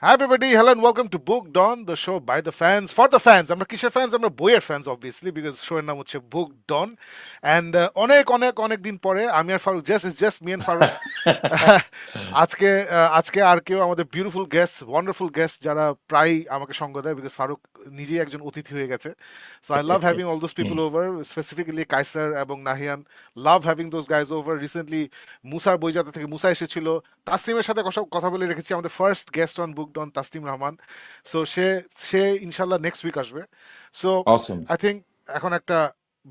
Hi everybody, hello and welcome to Booked On, the show by the fans, for the fans. আমরা কিসের fans? আমরা বইয়ের fans obviously because show এর নাম হচ্ছে Booked On. And অনেক দিন পরে আমি আর Faruk, it's just me and Farooq. আজকে আর কেউ আমাদের বিউটিফুল গেস্ট, ওয়ান্ডারফুল গেস্ট যারা প্রায় আমাকে সঙ্গ দেয় বিকজ ফারুক নিজেই একজন অতিথি হয়ে গেছে। So I love having all those people over, specifically Kaiser এবং Nahiyan, love having those guys over. Recently মুসার বইজাতা থেকে মুসা এসেছিল, তাসলিমের সাথে কথা বলে রেখেছি, আমাদের first guest on booked on Taslim Rahman. So সে ইনশাল্লাহ নেক্সট উইক আসবে। So Awesome. আই থিঙ্ক এখন একটা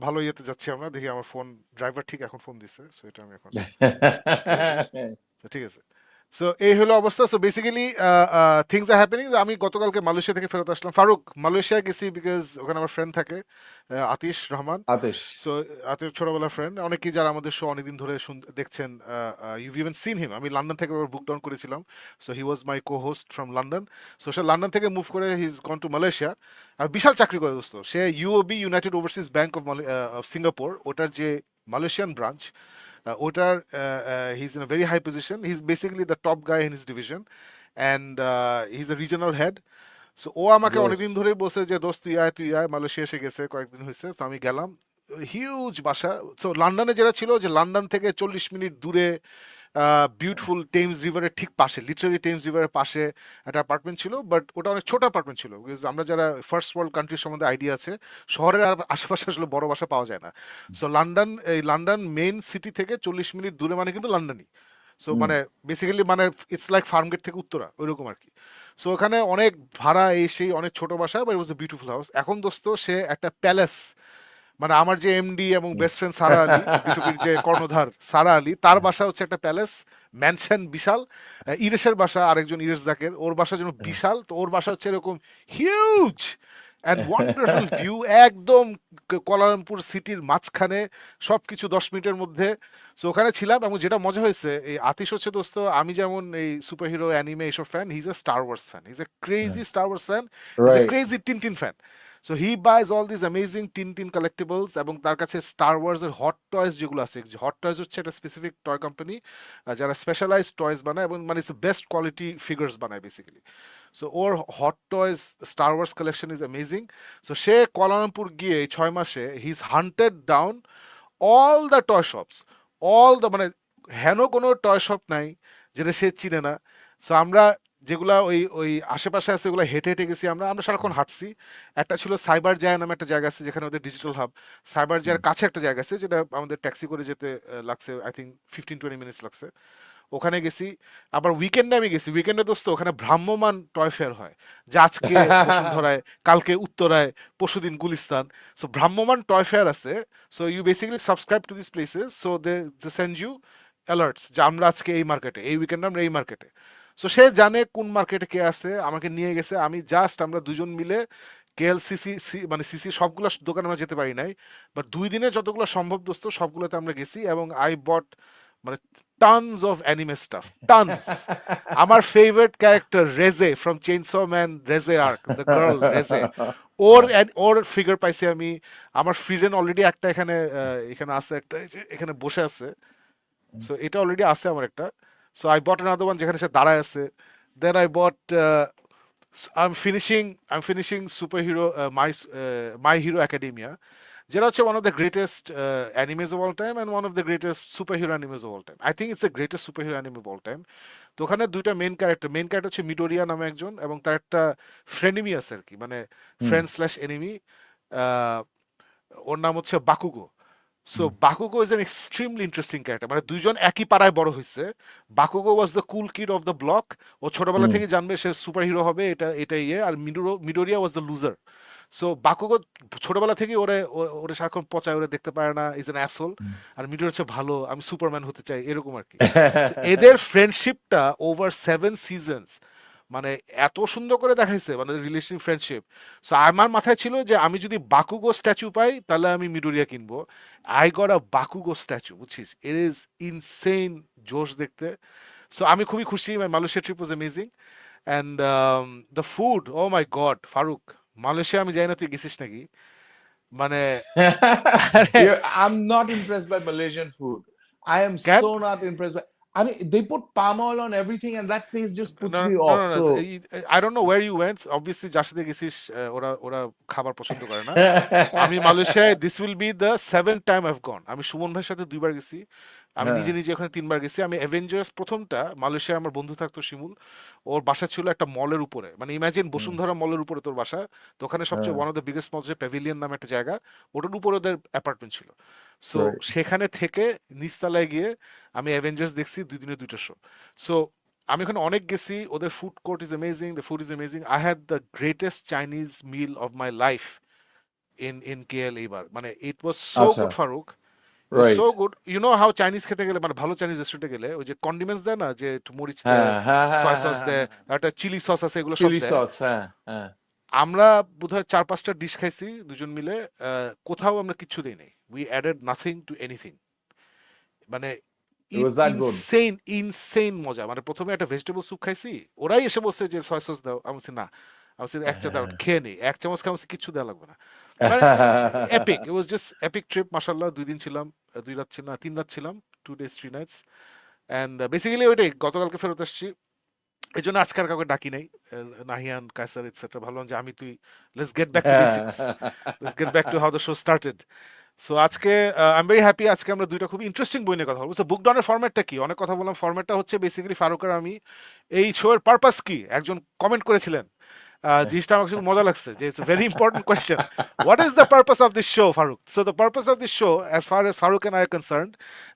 ভালো ইয়েতে যাচ্ছি আমরা, দেখি আমার ফোন ড্রাইভার ঠিক এখন ফোন দিচ্ছে, সো এটা আমি এখন তো ঠিক আছে। সো এই হলো অবস্থা। So basically things are happening. আমি গতকালকে মালয়েশিয়া থেকে ফেরত আসলাম। ফারুক, মালয়েশিয়া গেছি বিকজ ওখানে আমার ফ্রেন্ড থাকে, আতিশ রহমান। আতিশ। সো আতিশ ছোটবেলার ফ্রেন্ড, অনেকেই যারা আমাদের শো অনেকদিন ধরে দেখছেন, ইউ ইভেন সিন হিম। আমি লন্ডন থেকে বুক ডাউন করেছিলাম, so he was my co host from London. So সে লন্ডন থেকে মুভ করে he is gone to Malaysia. আর বিশাল চাকরি করে দোস্ত সে, UOB United Overseas Bank of Singapore, ওটার যে মালয়েশিয়ান ব্রাঞ্চ, ওটার he is in a very high position. He is basically the top guy in his division and he is a regional head. So ও আমাকে অনেকদিন Yes. ধরেই বলছে যে দোস্ত তুই আয়, মালয়েশিয়া এসে গেছে, কয়েকদিন হয়েছে। তো আমি গেলাম, হিউজ বাসা। সো লন্ডনে যেটা ছিল যে লন্ডন থেকে 40 মিনিট দূরে বিউটিফুল টেমস রিভারের ঠিক পাশে, লিটারালি টেমস রিভারের পাশে একটা অ্যাপার্টমেন্ট ছিল। বাট ওটা অনেক ছোট অ্যাপার্টমেন্ট ছিল বিকজ আমরা যারা ফার্স্ট ওয়ার্ল্ড কান্ট্রির সম্বন্ধে আইডিয়া আছে, শহরের আশেপাশে আসলে বড় বাসা পাওয়া যায় না। সো লন্ডন মেইন সিটি থেকে 40 মিনিট দূরে মানে কিন্তু লন্ডনই। সো হুম। মানে বেসিক্যালি মানে ইটস লাইক ফার্মগেট থেকে উত্তরা ওইরকম আর কি। সো ওখানে অনেক ভাড়া, এই সেই অনেক ছোট বাসা, but it was a beautiful house. এখন দোস্ত সে একটা প্যালেস, মানে আমার যে এমডি এবং বেস্ট ফ্রেন্ড সারা আলী, বিটুপির যে কর্ণধার সারা আলী, তার বাসা হচ্ছে একটা প্যালেস ম্যানশন, বিশাল। ইরেশের বাসা, আরেকজন ইরেশ জাকের, ওর বাসা যেন বিশাল। তো ওর বাসা হচ্ছে এরকম হিউজ অ্যান্ড ওয়ান্ডারফুল ভিউ, একদম কোয়ালালামপুর সিটির মাঝখানে, সবকিছু 10 মিনিটের মধ্যে। সো ওখানে ছিলাম এবং যেটা মজা হয়েছে, এই আতিশ হচ্ছে দোস্ত, আমি যেমন এই সুপার হিরো অ্যানিমে এইসব fan, he is a Star Wars fan, he is a crazy Star Wars fan, he is a Right. Crazy Tintin fan. So he buys all this amazing Tintin collectibles, এবং তার কাছে Star Wars এর hot toys যেগুলো আছে, hot Toys হচ্ছে একটা specific toy company যারা specialized toys বানায় এবং মানে ইটস বেস্ট কোয়ালিটি ফিগার্স বানায় বেসিক্যালি। সো ওর Hot Toys Star Wars collection is amazing. So সে কোয়ালালামপুর গিয়ে এই 6 মাসে he is hunted down all the toy shops, all the, মানে হেন কোনো টয় শপ নাই যেটা সে চিনে না। সো আমরা যেগুলা ওই ওই আশেপাশে আছে ওগুলো হেঁটে হেঁটে গেছি, আমরা সারাক্ষণ হাঁটছি। একটা ছিল সাইবার জায়া নামে একটা জায়গা আছে যেখানে ওদের ডিজিটাল হাব। সাইবার জায়ার কাছে একটা জায়গা আছে যেটা আমাদের ট্যাক্সি করে যেতে লাগছে, আই থিঙ্ক 15-20 মিনিটস লাগছে। ওখানে গেছি। আবার উইকেন্ডে আমি গেছি, উইকেন্ডে দোস্ত ওখানে ভ্রাম্যমান টয় ফেয়ার হয়, যে আজকে বসুন্ধরায়, কালকে উত্তরায়, পরশুদিন গুলিস্তান। সো ভ্রাম্যমান টয় ফেয়ার আছে। So you basically subscribe to this places, so they send you alerts যে আমরা আজকে এই মার্কেটে, এই উইকেন্ডে আমরা এই মার্কেটে। সো সে জানে কোন মার্কেটে কে আছে, আমাকে নিয়ে গেছে। আমরা দুজন মিলে কেএলসিসি, মানে সিসি সবগুলো দোকানে আমরা যেতে পারি নাই, বাট 2 দিনে যতগুলো সম্ভব দোস্ত সবগুলোতে আমরা গেছি। এবং আই বট মানে tons of anime stuff, tons. আমার favourite character Reze from Chainsaw Man, Reze arc, the girl Reze, ওর ফিগার পাইছি আমি। আমার ফ্রিডেন অলরেডি একটা এখানে এখানে আছে, একটা এই যে এখানে বসে আছে। সো এটা অলরেডি আছে আমার একটা। So I bought another one যেখানে সে দাঁড়ায় আছে। Then I bought, I am finishing superhero, My Hero Academia, যেটা হচ্ছে one of the greatest animes of all time and one of the greatest superhero animes of all time. I think it's the greatest super hero anime of all time. তো ওখানে দুইটা main character হচ্ছে মিডোরিয়া নামে একজন, এবং তার একটা ফ্রেনিমি আছে আর কি, মানে হুম, ফ্রেন্ড স্ল্যাশ এনিমি। ওর নাম হচ্ছে Bakugo. So hmm, Bakugo is an extremely interesting character, মানে দুইজন একই পাড়ায় বড় হয়েছে। Bakugo was the cool kid of the block, ও ছোটবেলা হুম, থেকে জানবে সে সুপার হিরো হবে, এটা ইয়ে। আর মিডোরিয়া ওয়াজ দ্য লুজার। সো বাকুগো ছোটবেলা থেকে ওরে সারাক্ষণ পচায়, ওরে দেখতে পারে না, ইজ এন অ্যাসোল। হুম। আর মিডোরিয়া হচ্ছে ভালো, আমি সুপারম্যান হতে চাই, এরকম আর কি। So এদের ফ্রেন্ডশিপটা ওভার 7 সিজনস, মানে এত সুন্দর করে দেখাইছে, মানে রিলেশন ফ্রেন্ডশিপ। সো আমার মাথায় ছিল যে আমি যদি বাকুগো স্ট্যাচু পাই তাহলে আমি মিডোরিয়া কিনবো। আই গট আ বাকুগো স্ট্যাচু, বুঝছিস, ইট ইজ ইনসেইন জোশ দেখতে। সো আমি খুবই খুশি, my Malaysia trip was amazing. And the food, oh my god Faruk, Malaysia আমি জানি না তুই গেছিস নাকি, মানে আরে I'm not impressed by Malaysian food. I am কেন so not impressed by. I mean, they put palm oil on everything, and that taste just puts No, me no, off. no, no. So, I don't know where you went. Obviously, যার সাথে গেছিস ওরা ওরা খাবার পছন্দ করে না। আমি মালয়েশিয়ায় this will be the 7th time I've gone. আমি সুমন ভাইয়ের সাথে 2বার গেছি। আমি নিজে নিজে ওখানে 3বার গেছি। আমি অ্যাভেঞ্জার্স প্রথমটা মালয়েশিয়ায় আমার বন্ধু থাকতো শিমুল। ওর বাসা ছিল একটা মলের উপরে। মানে ইমাজিন বসুন্ধরা মলের উপরে তোর বাসা। তো ওখানে সবচেয়ে ওয়ান অফ দ্য বিগেস্ট মল যে প্যাভিলিয়ন নামে একটা জায়গা। ওটার উপরে ওদের অ্যাপার্টমেন্ট ছিল। So right. সেখানে থেকে নিচতলায় গিয়ে আমি অ্যাভেঞ্জার্স দেখছি 2 দিনে 2টা শো। সো আমি ওখানে অনেক গেছি। ওদের food court is amazing, the food is amazing. I had the greatest Chinese meal of my life in KL এইবার। মানে it was so good Acha, Farooq. It was so right. Good. You know how Chinese খেতে গেলে মানে ভালো Chinese রেস্টুরেন্টে গেলে ওই যে কন্ডিমেন্টস দেয় না, যে একটু মরিচ দেয়, Ha, ha, ha, সয় ha, সস দেয়, ha, ha. একটা চিলি সস আছে, এগুলো সব Chili দেয়। sauce, ha, ha. আমরা বোধহয় 4-5টা ডিশ খাইছি দুজন মিলে। কোথাও আমরা কিচ্ছু দিই নাই। We added nothing to anything. মানে It was that good. Insane insane মজা। মানে প্রথমে একটা ভেজিটেবল স্যুপ খাইছি, ওরাই এসে বলছে যে সয় সস দাও। আমি বলছি না, আমি বলছি একটা দাও খেয়ে নেই, 1 চামচ খাই। আমি বলছি কিচ্ছু দেওয়া লাগবে না। মানে epic, it was just epic trip মাশাআল্লাহ। 2 দিন ছিলাম, 2 রাত ছিলাম, 3 রাত ছিলাম, 2 days 3 nights। অ্যান্ড বেসিক্যালি ওইটাই, গতকালকে ফেরত আসছি। এই জন্য আজকে আর কাউকে ডাকি নাই, নাহিয়ান কায়সার এটসেট্রা। ভাবলাম যে আমি তুই, let's get back to basics, let's get back to how the show started. So আজকে আই এম ভেরি হ্যাপি। আজকে আমরা 2টা খুব ইন্টারেস্টিং বই নিয়ে কথা বলবো। সো বুক ডাউনের ফরম্যাটটা কি, অনেক কথা বললাম। ফরম্যাটটা হচ্ছে বেসিক্যালি ফারুক আর আমি, এই শো এর পারপাস কি, একজন কমেন্ট করেছিলেন। জিনিসটা আমার খুব মজা লাগছে, যে it's very important question. What is the purpose of this show Faruk? So the purpose of this show as far as Faruk and I are concerned,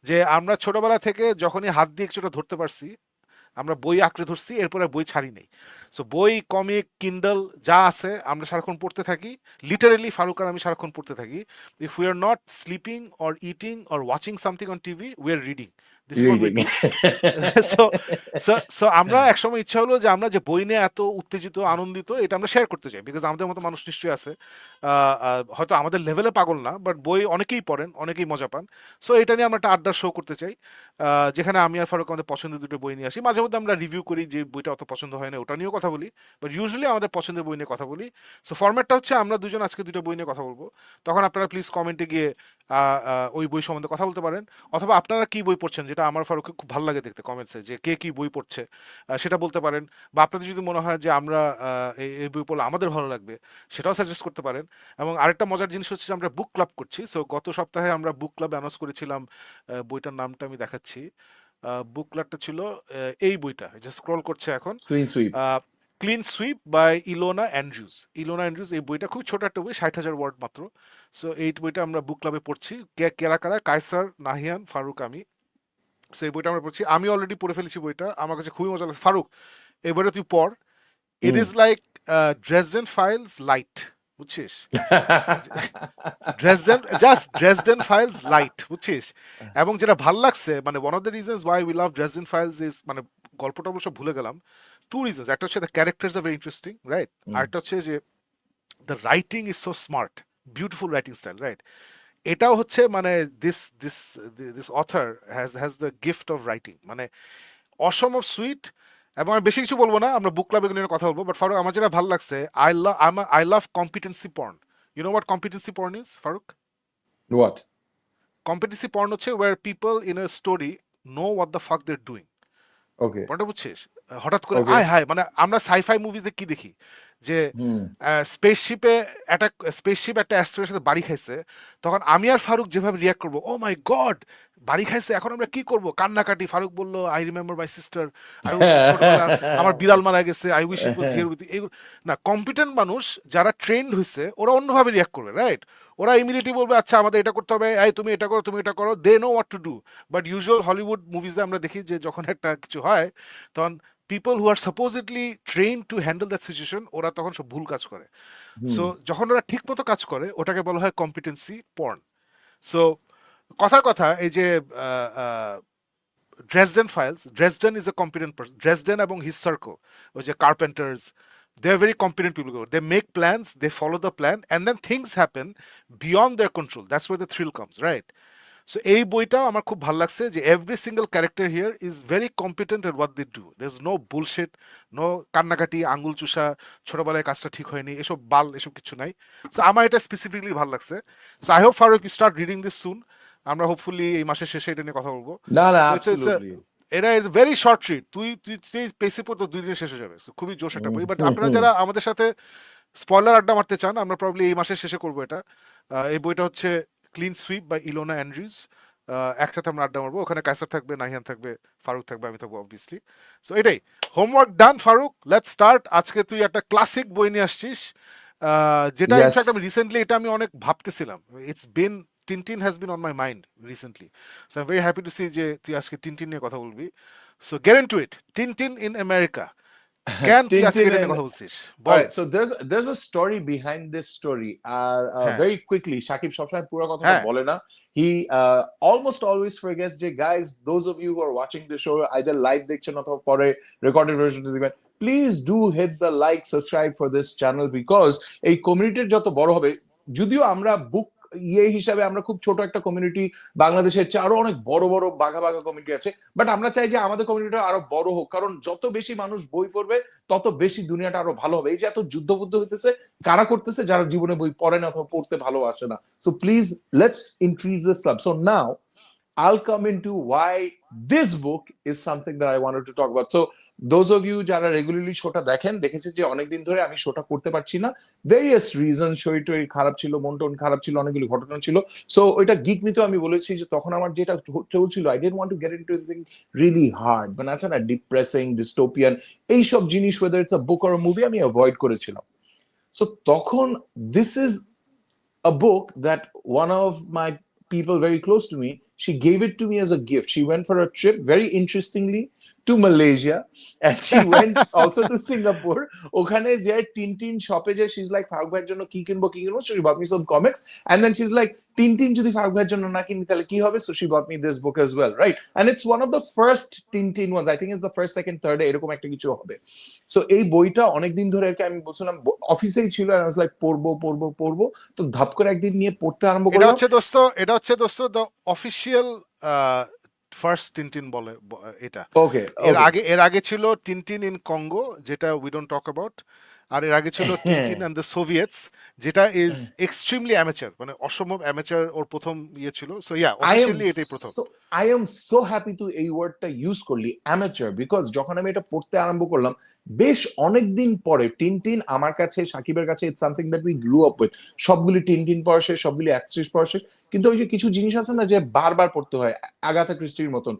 যে আমরা ছোটবেলা থেকে যখনই হাত দিয়ে কিছুটা ধরতে পারছি, আমরা বই আঁকড়ে ধরছি, এরপরে বই ছাড়ি নেই। সো বই, কমিক, কিন্ডল যা আছে আমরা সারাক্ষণ পড়তে থাকি। লিটারেলি ফারুক আর আমি সারাক্ষণ পড়তে থাকি। If we are not sleeping or eating or watching something on TV, we are reading. This is what we Reading. Do. So so so আমরা একসময় ইচ্ছা হলো যে আমরা যে বই নিয়ে এত উত্তেজিত, আনন্দিত, এটা আমরা শেয়ার করতে চাই। বিকজ আমাদের মতো মানুষ নিশ্চয়ই আছে, হয়তো আমাদের লেভেলে পাগল না, বাট বই অনেকেই পড়েন, অনেকেই মজা পান। সো এটা নিয়ে আমরা একটা আড্ডার শো করতে চাই, যেখানে আমি আর ফারুক আমাদের পছন্দের 2টো বই নিয়ে আসি। মাঝে মধ্যে আমরা রিভিউ করি, যে বইটা অত পছন্দ হয় না ওটা নিয়েও কথা বলি, বাট ইউজুয়ালি আমাদের পছন্দের বই নিয়ে কথা বলি। সো ফরম্যাটটা হচ্ছে আমরা দুজন আজকে 2টা বই নিয়ে কথা বলবো। তখন আপনারা প্লিজ কমেন্টে গিয়ে ওই বই সম্বন্ধে কথা বলতে পারেন, অথবা আপনারা কি বই পড়ছেন, যেটা আমার ফারুককে খুব ভালো লাগে দেখতে কমেন্টসে, যে কে কি বই পড়ছে, সেটা বলতে পারেন। বা আপনাদের যদি মনে হয় যে আমরা এই বই পড়লে আমাদের ভালো লাগবে, সেটাও সাজেস্ট করতে পারেন। এবং আরেকটা মজার জিনিস হচ্ছে যে আমরা বুক ক্লাব করছি। সো গত সপ্তাহে আমরা বুক ক্লাব অ্যানাউন্স করেছিলাম। বইটার নামটা আমি দেখাচ্ছি। বুক ক্লাবটা ছিল এই বইটা, যে স্ক্রল করছে এখন, Clean sweep. Clean sweep by Ilona Andrews. Ilona Andrews, এই বইটা খুব ছোট একটা বই, 60,000 ওয়ার্ড মাত্র। সো এই বইটা আমরা বুক ক্লাবে পড়ছি। কেরা কারা? কায়সার, নাহিয়ান, ফারুক, আমি। সো এই বইটা আমরা পড়ছি। আমি অলরেডি পড়ে ফেলেছি বইটা, আমার কাছে খুবই মজা লাগছে। ফারুক, এই বইটা তুই পড়। It is Mm. Like Dresden files light, বুঝছিস? ড্রেসডেন ফাইলস লাইট, বুঝছিস? এবং যেটা ভাল লাগছে, মানে one of the reasons why we love Dresden files is, মানে গল্পটা অবশ্য ভুলে গেলাম। 2 reasons: একটা হচ্ছে the characters are very interesting, right? Mm. আরেকটা হচ্ছে যে the writing is so smart, beautiful writing style, right? এটাও হচ্ছে মানে this this this other has the gift of writing, মানে অসম্ভব সুইট। এবং আমি বেশি কিছু বলবো না, আমরা বুক ক্লাবে নিয়ে কথা বলবো। বাট ফারুক, আমার যেটা ভালো লাগছে, I love competency porn. You know what competency porn is, Farooq? What? Competency porn হচ্ছে where people in a story know what the fuck they doing. Okay. পয়েন্টটা বুঝছিস? হঠাৎ করে আয় Okay. হায়, মানে আমরা সাইফাই মুভিজে কি দেখি, যে Hmm. স্পেসশিপে স্পেসশিপ একটা অ্যাস্ট্রয়ের সাথে বাড়ি খাইছে, তখন আমি আর ফারুক যেভাবে রিয়াক্ট করবো, ও মাই গড, বাড়ি খাইছে, এখন আমরা কি করব? কান্নাকাটি। ফারুক বলল, I remember my sister, I বলছি ছোটবেলা আমার বিড়াল মারা গেছে, I wish it was here with you. না, কম্পিটেন্ট মানুষ যারা ট্রেন্ড হয়েছে, ওরা অন্যভাবে রিয়াক্ট করবে, রাইট? ওরা ইমিডিয়েটলি বলবে, আচ্ছা আমাদের এটা করতে হবে, এই তুমি এটা করো, তুমি এটা করো, they know what to do. But usual Hollywood মুভিজে আমরা দেখি যে যখন একটা কিছু হয়, তখন people who are supposedly train to handle that situation, ওরা তখন সব ভুল কাজ করে। So Hmm. যখন ওরা ঠিক মতো কাজ করে, ওটাকে বলা হয় কম্পিটেন্সি পর্ন। সো কথার কথা, এই যে Dresden files, Dresden is a competent person. Dresden এবং হিজ সার্কেল, ওই যে carpenters, they are very competent people. They make plans, they follow the plan, and then things happen beyond their control. That's where the thrill comes, right? So এই বইটাও আমার খুব ভালো লাগছে যে every single character here is very competent at what they do, there is no bullshit, no কান্নাকাটি, আঙ্গুল চুষা, ছোটবেলায় কাজটা ঠিক হয়নি, এসব বাল, এসব কিছু নাই। সো আমার এটা স্পেসিফিকলি ভালো লাগছে। So I hope Faruk you start reading this soon. আমরা হোপফুলি এই মাসের শেষে এটা নিয়ে কথা বলবো। না না, সো ইটস অ্যাবসলিউটলি। এটা ইজ ভেরি শর্ট রিড, তুই তুই তুই পেসে পড়তো 2 দিনে শেষ হয়ে যাবে। So খুবই জোশ একটা বই। বাট আপনারা যারা আমাদের সাথে স্পয়লার আড্ডা মারতে চান, আমরা প্রবলি এই মাসের শেষে করবো এটা। এই বইটা হচ্ছে ক্লিন সুইপ বাই ইলোনা অ্যান্ড্রিউজ। একসাথে আমরা আড্ডা মারবো, ওখানে কায়সার থাকবে, নাহিয়ান থাকবে, ফারুক থাকবে, আমি থাকবো অবভিয়াসলি। সো এটাই, homework done Faruk, let's start. আজকে তুই একটা ক্লাসিক বই নিয়ে আসছিস, যেটা ইয়েস। ইনফ্যাক্ট আমি রিসেন্টলি এটা আমি অনেক ভাবতেছিলাম। It's been Tintin has been on my mind recently. So I am very happy to see যে তুই আজকে টিনটিন নিয়ে কথা বলবি। So get into it, Tintin in America. কেন তুই আজকে Tintin এটা নিয়ে and কথা বলছিস, all ball. right, so there's a story behind this story. হ্যাঁ, Very quickly, Shakib সবসময় পুরো কথাটা হ্যাঁ, বলে না. He almost always forgets যে guys, those of you who are watching the show either live দেখছেন অথবা পরে recorded version দেখবেন, please do hit the like, subscribe for this channel because এই কমিউনিটির যত বড় হবে, যদিও আমরা বুক হিসাবে আমরা খুব ছোট একটা কমিউনিটি, বাংলাদেশের চেয়ে আরো অনেক বড় বড় বাঘা বাঘা কমিউনিটি আছে, বাট আমরা চাই যে আমাদের কমিউনিটিটা আরো বড় হোক, কারণ যত বেশি মানুষ বই পড়বে তত বেশি দুনিয়াটা আরো ভালো হবে। এই যে এত যুদ্ধবুদ্ধ হইতেছে, কারা করতেছে? যারা জীবনে বই পড়ে না অথবা পড়তে ভালোবাসে না। So please let's increase this club. So now I'll come into why this book is something that I wanted to talk about. So those of you যারা রেগুলারলি শোটা দেখেন, দেখেছে যে অনেকদিন ধরে আমি শোটা করতে পারছি না, ভেরিয়াস রিজন, শরীর টরীর খারাপ ছিল, মন টন খারাপ ছিল, অনেকগুলো ঘটনা ছিল। সো ওইটা গিক মিতেও আমি বলেছি যে তখন আমার যেটা চলছিল, I didn't want to gate into anything really hard, মানে আছে না ডিপ্রেসিং, ডিস্টোপিয়ান, এইসব জিনিস, whether it's a book or movie, আমি অ্যাভয়েড করেছিলাম। সো তখন this is a book that one of my people very close to me, she gave it to me as a gift. She went for a trip, very interestingly, to Malaysia, and she went also to Singapore. ওখানে যে Tintin শপে যে she's like Faruk ভাইয়ের জন্য কি কিনবো কি কিনবো, so she bought me some comics, and then she's like Tintin যদি ফারুক ভাইয়ের জন্য না কিনি তাহলে কি হবে, so she bought me this book as well, right? And it's one of the first Tintin ones, I think it's the first, second, third এরকম একটা কিছু হবে। সো এই বইটা অনেকদিন ধরে আর কি আমি বলছিলাম অফিসেই ছিল, and I was like পড়বো পড়বো পড়বো, তো ধাপ করে একদিন নিয়ে পড়তে আরম্ভ এটা করলাম। হচ্ছে দোস্ত, এটা হচ্ছে দোস্ত দ্য অফিসিয়াল ফার্স্ট টিনটিন বলে এটা। ওকে এর ওকে। আগে, এর আগে ছিল টিনটিন ইন কঙ্গো, যেটা উই ডোন্ট টক অ্যাবাউট। আর এর আগে ছিল টিনটিন অ্যান্ড দ্য সোভিয়েটস, যেটা ইজ এক্সট্রিমলি অ্যামেচার, মানে অসম্ভব অ্যামেচার ওর প্রথম ইয়ে ছিল। So yeah, I am officially এটাই প্রথম। so I am so happy to এই ওয়ার্ডটা ইউজ করলি, অ্যামেচার, বিকজ যখন আমি এটা পড়তে আরম্ভ করলাম বেশ অনেকদিন পরে, টিনটিন আমার কাছে, সাকিবের কাছে it's something that we grew up with, সবগুলি টিনটিন পড়া শেষ, সবগুলি অ্যাক্সিস পড়া শেষ, কিন্তু ওই যে কিছু জিনিস আছে না যে বারবার পড়তে হয়, আগাথা ক্রিস্টির মতন,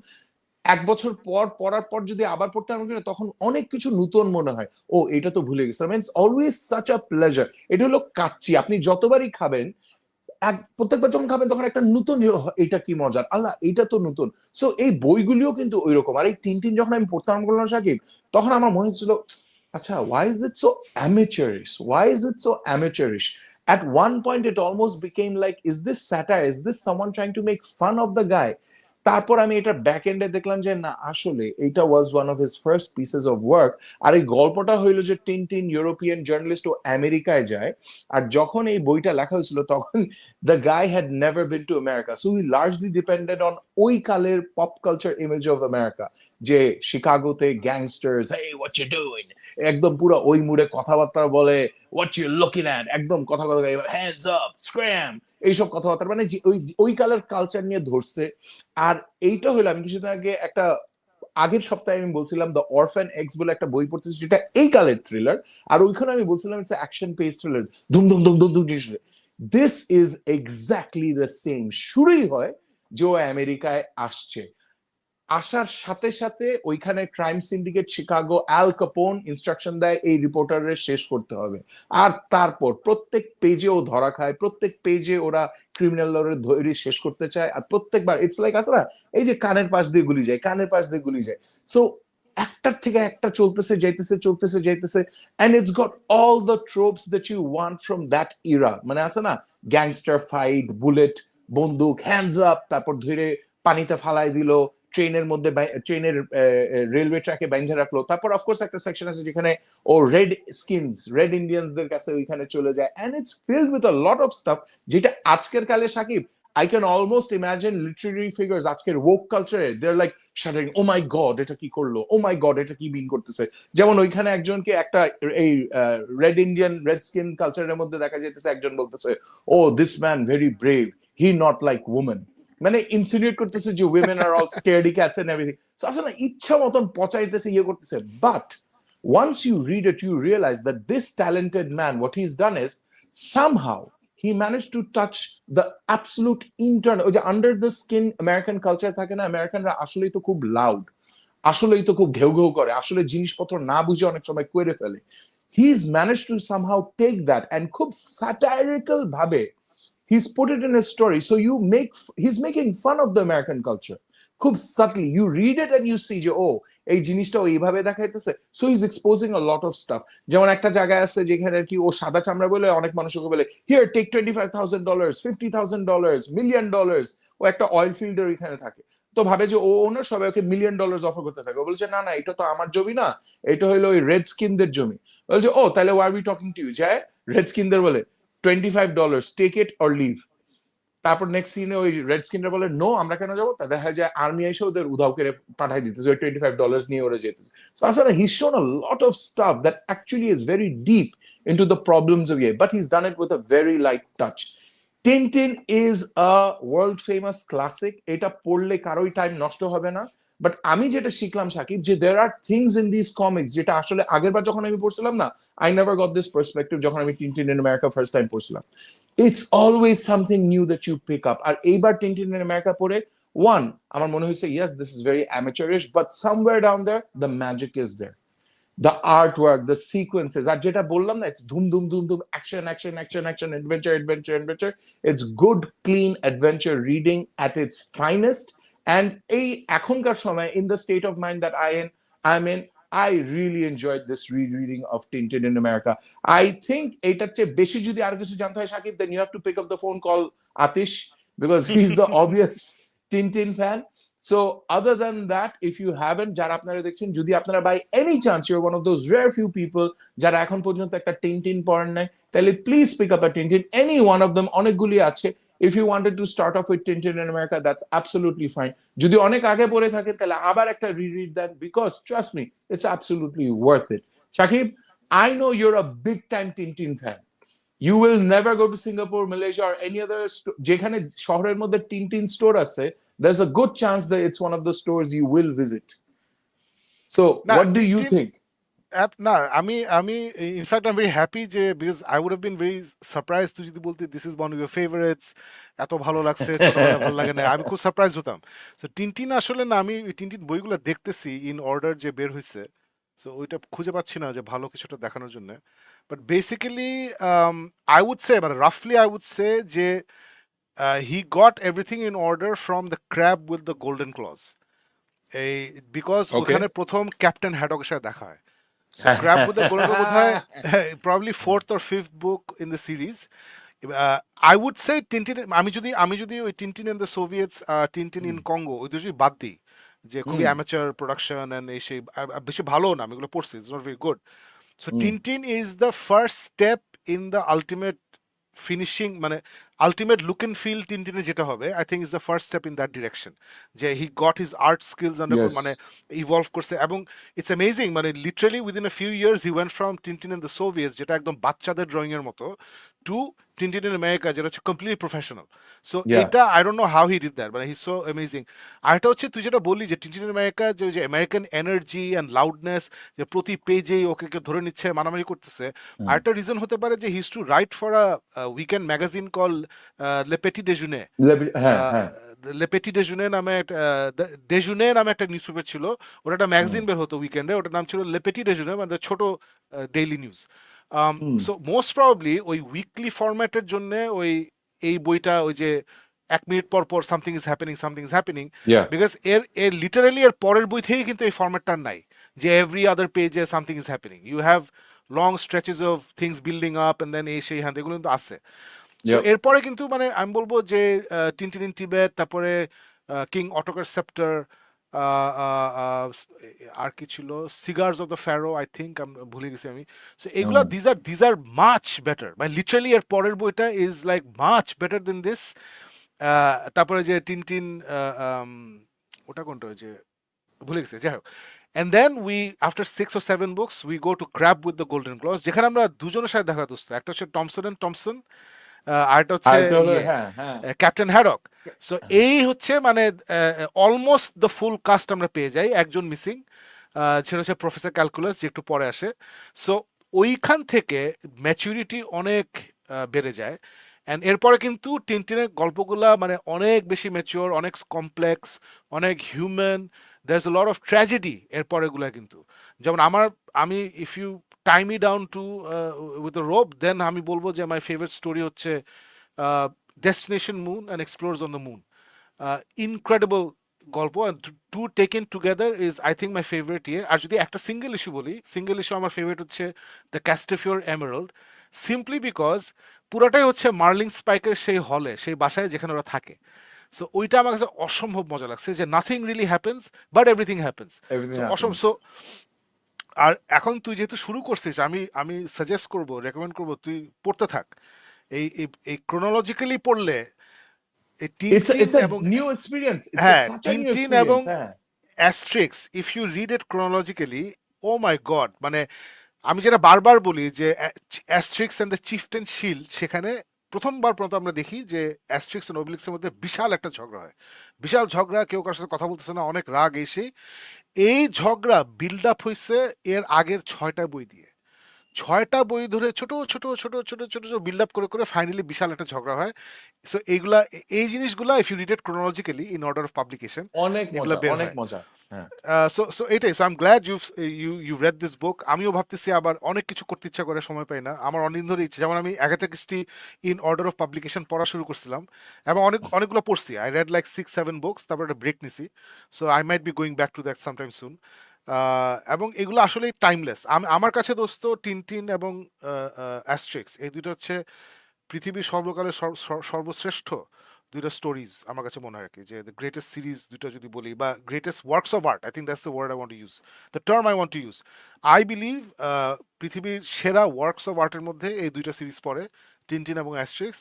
এক বছর পর পড়ার পর যদি আবার পড়তে আরম্ভ করি তখন অনেক কিছু নতুন মনে হয়, ও এটা তো ভুলে গেছিলাম। It's always such a pleasure. এটা হলো কাচ্চি, আপনি যতবারই খাবেন, প্রত্যেকবার যখন খাবেন তখন একটা নতুন, এটা কি মজার, আল্লাহ এটা তো নতুন। সো এই বইগুলিও কিন্তু ওই রকম। আর এই টিনটিন যখন আমি পড়তে আরম্ভ করলাম সাকিব, তখন আমার মনে হচ্ছিল, আচ্ছা, why is it so amateurish, why is it so amateurish? At one point it almost became like, is this satire, is this someone trying to make fun of the guy? তারপর আমি এটা ব্যাক এন্ডে দেখলাম যে না, আসলে এটা was one of his first pieces of work. আর এই গল্পটা হইলো যে টিনটিন ইউরোপিয়ান জার্নালিস্ট ও আমেরিকায় যায়, আর যখন এই বইটা লেখা হয়েছিল তখন the guy had never been to America, so he largely depended on ওই কালের pop culture image of America, যে শিকাগোতে গ্যাংস্টার্স, হেই হোয়াট ইউ ডুইং, একদম পুরো ওই মুডে কথাবার্তা বলে, হোয়াট ইউ লুকিং অ্যাট, একদম কথা কথা হ্যান্ডস আপ, স্ক্র্যাম, এইসব কথাবার্তা, মানে ওই ওই কালের কালচার নিয়ে ধরছে। আর এইটা হলো, আমি কিছুদিন আগে একটা, আগের সপ্তাহে আমি বলছিলাম দ্য অরফ্যান এক্স বলে একটা বই পড়তেছি, যেটা এই কালের থ্রিলার, আর ওইখানে আমি বলছিলাম ইটস অ্যাকশন পেস থ্রিলার, ধুম ধুম ধুম ধুম ধুম জিনিস। This is exactly the same. শুরুই হয় যে ও আমেরিকায় আসছে, আসার সাথে সাথে ওইখানে ক্রাইম সিন্ডিকেট শিকাগো, অ্যাল কাপোন ইনস্ট্রাকশন দেয় এই রিপোর্টারের শেষ করতে হবে, আর তারপর প্রত্যেক পেজে ও ধরা খায়, প্রত্যেক পেজে ওরা ক্রিমিনাল লরের ধৈর্য শেষ করতে চায়, আর প্রত্যেকবার ইটস লাইক আছে না, এই যে কানের পাশ দিয়ে গুলি যায়, কানের পাশ দিয়ে গুলি যায়। সো একটার থেকে একটা চলতেছে যাইতেছে, চলতেছে যাইতেছে, and it's got all the tropes that you want from that era, মানে আছে না, গ্যাংস্টার ফাইট, বুলেট, বন্দুক, হ্যান্ডস আপ, তারপর ধরে পানিতে ফালাই দিল, ট্রেনের মধ্যে, ট্রেনের রেলওয়ে ট্র্যাকে বাইন্ধে রাখলো, তারপর অফকোর্স একটা সেকশন আছে যেখানে ও রেড স্কিনস, রেড ইন্ডিয়ানসদের কাছে ওইখানে চলে যায়, and it's filled with a lot of stuff, যেটা আজকের কালে Shakib I can almost imagine literary figures আজকের woke culture they're like shuddering, oh my god এটা কি করলো, oh my god এটা কি মিন করতেছে। যেমন ওইখানে একজনকে একটা এই রেড ইন্ডিয়ান রেড স্কিন কালচারের মধ্যে দেখা যাইতেছে একজন বলতেছে, oh this man very brave, he not like women, মানে ইনসিনুয়েট করতেছে যে women are all scaredy cats and everything. So আসলে ইচ্ছা মতন পচাইতেছে, ইয়ে করতেছে, but once you read it you realize that this talented man what he's done is somehow he managed to touch the absolute internal, ওই যে under the skin American culture থাকে না, আমেরিকানরা আসলেই তো খুব লাউড, আসলেই তো খুব ঘেউ ঘেউ করে, আসলে জিনিসপত্র না বুঝে অনেক সময় করে ফেলে। he's managed to somehow take that and খুব satirical ভাবে he's put it in his story, so he's making fun of the American culture খুব subtly, you read it and you see যে ও এই জিনিসটা এইভাবে দেখাইতেছে, so he's exposing a lot of stuff। যেমন একটা জায়গায় আছে যেখানে কি ও সাদা চামড়া বলে অনেক মানুষকে বলে here take $25,000 $50,000 $1,000,000, ও একটা অয়েল ফিল্ডের এখানে থাকে, তো ভাবে যে ও ওনার সবাই ওকে $1,000,000 অফার করতে থাকে, ও বলছে না না এটা তো আমার জমি না, এটা হলো ওই রেড স্কিনদের জমি। বলছে ও তাহলে why are we talking to you, যায় রেড স্কিনদের বলে $25 take it or leave। তারপর নেক্সট সিনে ওই রেড স্কিনরা বলে নো আমরা কেন যাবো, তা দেখা যায় আর্মি এসে ওদের উধাও করে পাঠাই দিতেছে, ওই $25 নিয়ে ওরা যেতেছে। সো আসলে he's shown a lot of stuff that actually is very deep into the problems of it, but he's done it with a very light touch। Tintin is a world famous classic, এটা পড়লে কারোই time নষ্ট হবে না। But আমি যেটা শিখলাম সাকিব, যে there are things in this comics যেটা আসলে আগের বার যখন আমি পড়ছিলাম না, I never got this perspective যখন আমি Tintin in America first time পড়ছিলাম। It's always something new that you pick up. আর এইবার টিনটিন ইন আমেরিকা পড়ে ওয়ান আমার মনে হয়েছে yes this is very amateurish, but somewhere down there the magic is there, the artwork, the sequences, আর যেটা বললাম না, it's Dhoom Dhoom Dhoom Dhoom action action action action adventure adventure adventure, it's good clean adventure reading at its finest। and এই এখনকার সময় in the state of mind that I'm in, I really enjoyed this rereading of Tintin in America। I think এটার চেয়ে বেশি যদি আর কিছু জানতে হয় Shakib, then you have to pick up the phone, call Atish, because he's the obvious Tintin fan। So other than that, if you haven't, যারা আপনারা দেখছেন, যদি আপনারা by any chance you're one of those rare few people যারা এখন পর্যন্ত একটা Tintin পড়েন নাই, তাহলে please pick up a Tintin, any one of them, অনেকগুলি আছে। if you wanted to start off with Tintin in America, that's absolutely fine। যদি অনেক আগে পড়ে থাকেন তাহলে আবার একটা reread then, because trust me it's absolutely worth it। Shakib, I know you're a big time Tintin fan, you will never go to Singapore, Malaysia or any other যেখানে শহরের মধ্যে টিনটিন স্টোর আছে, there's a good chance that it's one of the stores you will visit। So না what do you Tintin think? না আমি আমি in fact I am very happy যে because I would have been very surprise তুই যদি বলতি this is one of your favourites, এত ভালো লাগছে ছোটবেলায় ভালো লাগে না, আমি খুব সারপ্রাইজ হতাম। সো টিনটিন আসলে না, আমি ওই টিনটিন বইগুলো দেখতেছি ইন অর্ডার যে বের হয়েছে, সো ওইটা খুঁজে পাচ্ছি না যে ভালো কিছুটা দেখানোর জন্য। But basically I would say মানে রাফলি আই উড সে যে he got everything in order from the crab with the golden claws, এই বিকজ ওখানে Okay। প্রথম ক্যাপ্টেন হ্যাডকের সাথে দেখা হয়। So Crab with the Golden বোধ হয় probably fourth or fifth book in the series. I would say Tintin, আমি যদি ওই Tintin and the Soviets, Tintin in Congo ওই দুটোই বাদ দিই, যে খুবই অ্যামেচার প্রোডাকশন এন্ড এই সেই বেশি ভালো না, আমি এগুলো পড়ছি, it's not very good. So Tintin is the first step in the ultimate finishing, মানে আলটিমেট লুক এন্ড ফিল টিনটিনে যেটা হবে, I think is the first step in that direction, যে he got his art skills মানে Yes। Evolve করছে। এবং it's amazing, মানে literally within a few years he went from Tintin and the Soviets, যেটা একদম বাচ্চাদের ড্রয়িং এর মতো, টু টিনটিন ইন আমেরিকা, যেটা হচ্ছে কমপ্লিটলি প্রফেশনাল। So Yeah। এটা I don't know how he did that, মানে হি সো অ্যামেজিং। আর এটা হচ্ছে তুই যেটা বললি যে টিনটিন ইন আমেরিকা, যে ওই যে আমেরিকান এনার্জি অ্যান্ড লাউডনেস, যে প্রতি পেজেই ওকে কেউ ধরে নিচ্ছে, মারামারি করতেছে। আর একটা রিজন হতে পারে যে he is to write for a weekend magazine call লে পেটি ডেজুনে। হ্যাঁ হ্যাঁ। লে পেটি ডেজুনে নামে ডেজুনে নামে একটা নিউজ পেপার ছিল, ওটা একটা ম্যাগাজিন বের হতো উইকেন্ডে, ওটার নাম ছিল লে পেটি ডেজুনে, মানে ছোট daily news. So most probably ওই উইকলি ফরম্যাটের জন্য ওই এই বইটা ওই যে 1 মিনিট পর পর something is happening something is happening, Yeah। Because এর এর লিটারালি এর পরের বই থেকেই কিন্তু এই ফরম্যাটটা নাই, যে এভরি আদার পেজে something is happening, you have long stretches of things building up and then এই সেই হ্যান্ড, এগুলো কিন্তু আছে। সো Yep। এরপরে কিন্তু মানে আমি বলবো যে টিনটিন ইন টিবেট, তারপরে কিং অটোকার সেপ্টার, আর কি ছিল, cigars of the pharaoh, I think ভুলে গেছি আমি। সো এগুলা দিজ আর মাচ বেটার, মানে লিটারালি এর পরের বইটা is like much better than this. তারপরে যে টিনটিন, ওটা কোনটা, ওই যে ভুলে গেছি, যাই হোক। And then we after 6 or 7 books we go to crab with the golden claws, যেখানে আমরা দুজনের সাথে দেখা দোস্ত, একটা হচ্ছে টমসন অ্যান্ড টমসন, আরেকটা হচ্ছে আরেকটা হলো ইয়ে হ্যাঁ হ্যাঁ ক্যাপ্টেন হ্যাডক। সো এই হচ্ছে মানে অলমোস্ট দ্য ফুল কাস্ট আমরা পেয়ে যাই, একজন মিসিং, সেটা হচ্ছে প্রফেসর ক্যালকুলাস, যে একটু পরে আসে। সো ওইখান থেকে ম্যাচুরিটি অনেক বেড়ে যায়। অ্যান্ড এরপরে কিন্তু টিনটিনের গল্পগুলা মানে অনেক বেশি ম্যাচিওর, অনেক কমপ্লেক্স, অনেক human, there is a lot of tragedy এর পরেগুলা কিন্তু। যেমন আমি if you tie me down to with a rope, then আমি বলবো যে মাই ফেভারিট স্টোরি হচ্ছে destination moon and explorers on the moon. Incredible গল্প, two taken together is I think my favourite ইয়ে। আর যদি একটা সিঙ্গেল ইস্যু বলি, সিঙ্গেল ইস্যু আমার ফেভারিট হচ্ছে the Castafiore emerald, simply because পুরাটাই হচ্ছে মার্লিং স্পাইকের সেই হলে, সেই বাসায় যেখানে ওরা থাকে। সো ওইটা আমার কাছে অসম্ভব মজা লাগছে, যে nothing really happens but everything happens. Everything so awesome happens. So আর এখন তুই যেহেতু শুরু করছিস, আমি আমি সাজেস্ট করব, রেকমেন্ড করব, তুই পড়তে থাক। এই ক্রোনোলজিক্যালি পড়লে এই টিনটিন It's a এবং, new experience, it's a হ্যাঁ such a new টিনটিন এবং experience হ্যাঁ। Asterix, if you read it chronologically, oh my god, মানে আমি যেটা বারবার বলি যে Asterix and the chieftain shield, সেখানে প্রথমবার পর্যন্ত আমরা দেখি যে অ্যাস্ট্রিক্স এন্ড ওবলিক্সের মধ্যে বিশাল একটা ঝগড়া হয়, বিশাল ঝগড়া, কেউ কারোর সাথে কথা বলতেছে না, অনেক রাগ এসে। এই ঝগড়া বিল্ড আপ হয়েছে এর আগের 6টা বই দিয়ে, 6টা বই ধরে ছোট ছোট ছোট ছোট ছোট ছোট বিল্ড আপ করে করে ফাইনালি বিশাল একটা ঝগড়া হয়। সো এইগুলা, এই জিনিসগুলা if you read it chronologically in order of publication, অনেক এগুলা মজা বের অনেক হয়। মজা হ্যাঁ। সো এটাই, so I am glad you read this book. আমিও ভাবতেছি, আবার অনেক কিছু করতে ইচ্ছা করে, সময় পাই না। আমার অনেকদিন ধরে ইচ্ছে, যেমন আমি Agatha Christie in order of publication পড়া শুরু করছিলাম, এবং অনেকগুলো পড়ছি, আই রেড লাইক 6 7 বুকস, তারপর একটা ব্রেক নিছি। So I might be going back to that sometime soon. এবং এগুলো আসলে টাইমলেস। আমার কাছে দোস্ত টিনটিন এবং অ্যাস্ট্রিক্স, এই দুটো হচ্ছে পৃথিবীর সর্বকালের সর্বশ্রেষ্ঠ দুইটা স্টোরিজ আমার কাছে মনে হয় আর কি, যে দ্য গ্রেটেস্ট সিরিজ দুটো যদি বলি, বা greatest works of art, I think that's the word I want to use, the term I want to use. I believe পৃথিবীর সেরা ওয়ার্কস অফ আর্টের মধ্যে এই দুইটা সিরিজ পড়ে, টিনটিন এবং Asterix.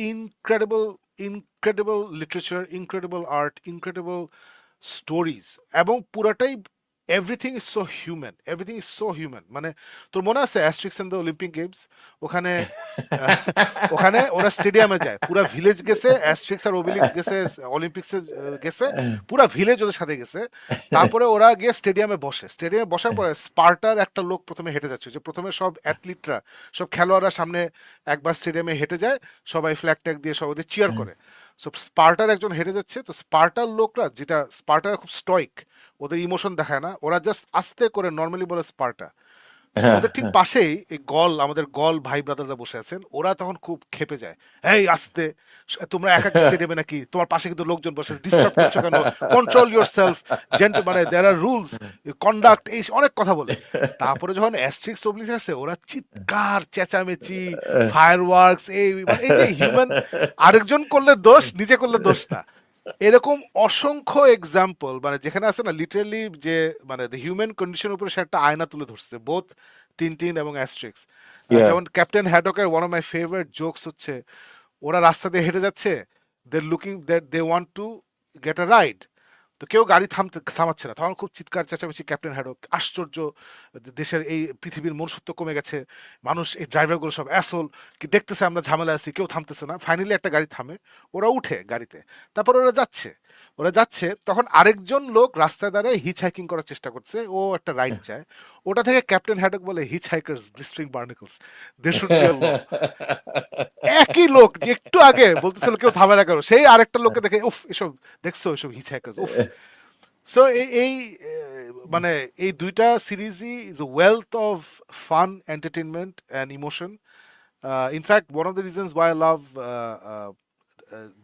Incredible, incredible literature, incredible art, incredible stories, এবং পুরাটাই everything is so human, everything is so human. মানে তোর মনে আছে Asterix and the Olympic games, ওখানে আহ, ওখানে ওরা স্টেডিয়ামে যায়, পুরা ভিলেজ গেছে, অ্যাস্ট্রিক্স আর ওবিলিক্স গেছে অলিম্পিক্সে, গেছে, পুরা ভিলেজ ওদের সাথে গেছে। তারপরে ওরা গিয়ে স্টেডিয়ামে বসে, স্টেডিয়ামে বসার পরে স্পার্টার একটা লোক প্রথমে হেঁটে যাচ্ছে, যে প্রথমে সব অ্যাথলিটরা, সব খেলোয়াড়রা সামনে একবার স্টেডিয়ামে হেঁটে যায়, সবাই ফ্ল্যাগ ট্যাগ দিয়ে সব ওদের চিয়ার করে। সো স্পার্টার একজন হেঁটে যাচ্ছে, তো স্পার্টার লোকরা, যেটা স্পার্টার খুব স্টয়িক, ওদের ইমোশন দেখায় না, ওরা জাস্ট আস্তে করে নর্মালি বলে স্পার্টা। তো হ্যাঁ ওদের ঠিক হ্যাঁ পাশেই এই আমাদের ভাই ব্রাদাররা বসে আছেন, ওরা তখন খুব খেপে যায়, এই আস্তে, তোমরা একাকি স্টেডিয়ামে নাকি, তোমার পাশে কিন্তু লোকজন বসে, ডিস্টার্ব করছো কেন, কন্ট্রোল ইউর সেলফ, মানে দেয়ার আর রুলস, কন্ডাক্ট, এই অনেক কথা বলে। তারপরে যখন অ্যাস্ট্রিক্স অবলিক্স আসে, ওরা চিৎকার চেঁচামেচি, ফায়ার ওয়ার্কস, এই মানে এই যে হিউম্যান, আরেকজন করলে দোষ, নিজে করলে দোষ না, এরকম অসংখ্য এক্সাম্পল, মানে যেখানে আছে না লিটারালি, যে মানে দ্য হিউম্যান কন্ডিশনের উপরে সে একটা আয়না তুলে ধরছে, বোথ টিনটিন এবং অ্যাস্ট্রিক্স। yeah যেমন ক্যাপ্টেন হ্যাডকের one of my favourite jokes হচ্ছে, ওরা রাস্তা দিয়ে হেঁটে যাচ্ছে, they looking that they want to get a ride, তো কেউ গাড়ি থামাচ্ছে না, তখন খুব চিৎকার চেঁচামেচি, ক্যাপ্টেন হ্যাডক আশ্চর্য, দেশের এই পৃথিবীর মনুষ্যত্ব কমে গেছে, মানুষ, এই ড্রাইভারগুলো সব অ্যাসোল, কি দেখতেছে আমরা ঝামেলা আছি, কেউ থামতেছে না। ফাইনালি একটা গাড়ি থামে, ওরা উঠে গাড়িতে, তারপর ওরা যাচ্ছে তখন আরেকজন লোক রাস্তায় দাঁড়ায় হিচ হাইকিং করার চেষ্টা করছে, ও একটা রাইড চায়। ওটা থেকে ক্যাপ্টেন হ্যাডক বলে, হিচ হাইকার্স গ্লিস্টারিং বার্নিকলস, দে শুড বি আ ল। একই লোক যে একটু আগে বলতেছিল কেউ থামে না কেন, সেই আরেকটা লোককে দেখে, উফ এসব দেখছো, এসব হিচ হাইকার্স, উফ। সো এই মানে এই দুইটা সিরিজই is a wealth of fun, entertainment and emotion. In fact one of the reasons why I love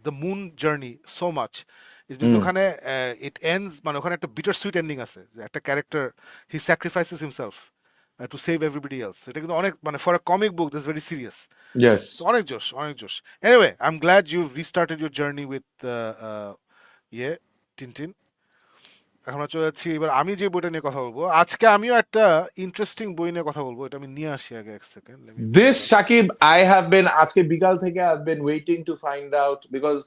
the moon journey so much is because hmm ওখানে ইট এন্ডস, মানে ওখানে একটা বিটার সুইট এন্ডিং আছে, যে একটা character he sacrifices himself to save everybody else. এটা কিন্তু অনেক, মানে for a comic book this very serious. yes অনেক জোশ, অনেক জোশ। Anyway I am glad you restarted your journey with ইয়ে টিনটিন। এখন আমরা চলে যাচ্ছি, এবার আমি যে বইটা নিয়ে কথা বলবো আজকে, আমিও একটা ইন্টারেস্টিং বই নিয়ে কথা বলবো, এটা আমি নিয়ে আসি আগে, এক second, let me pool this it up. Shakib I have been আজকে বিকাল থেকে I've been waiting to find out because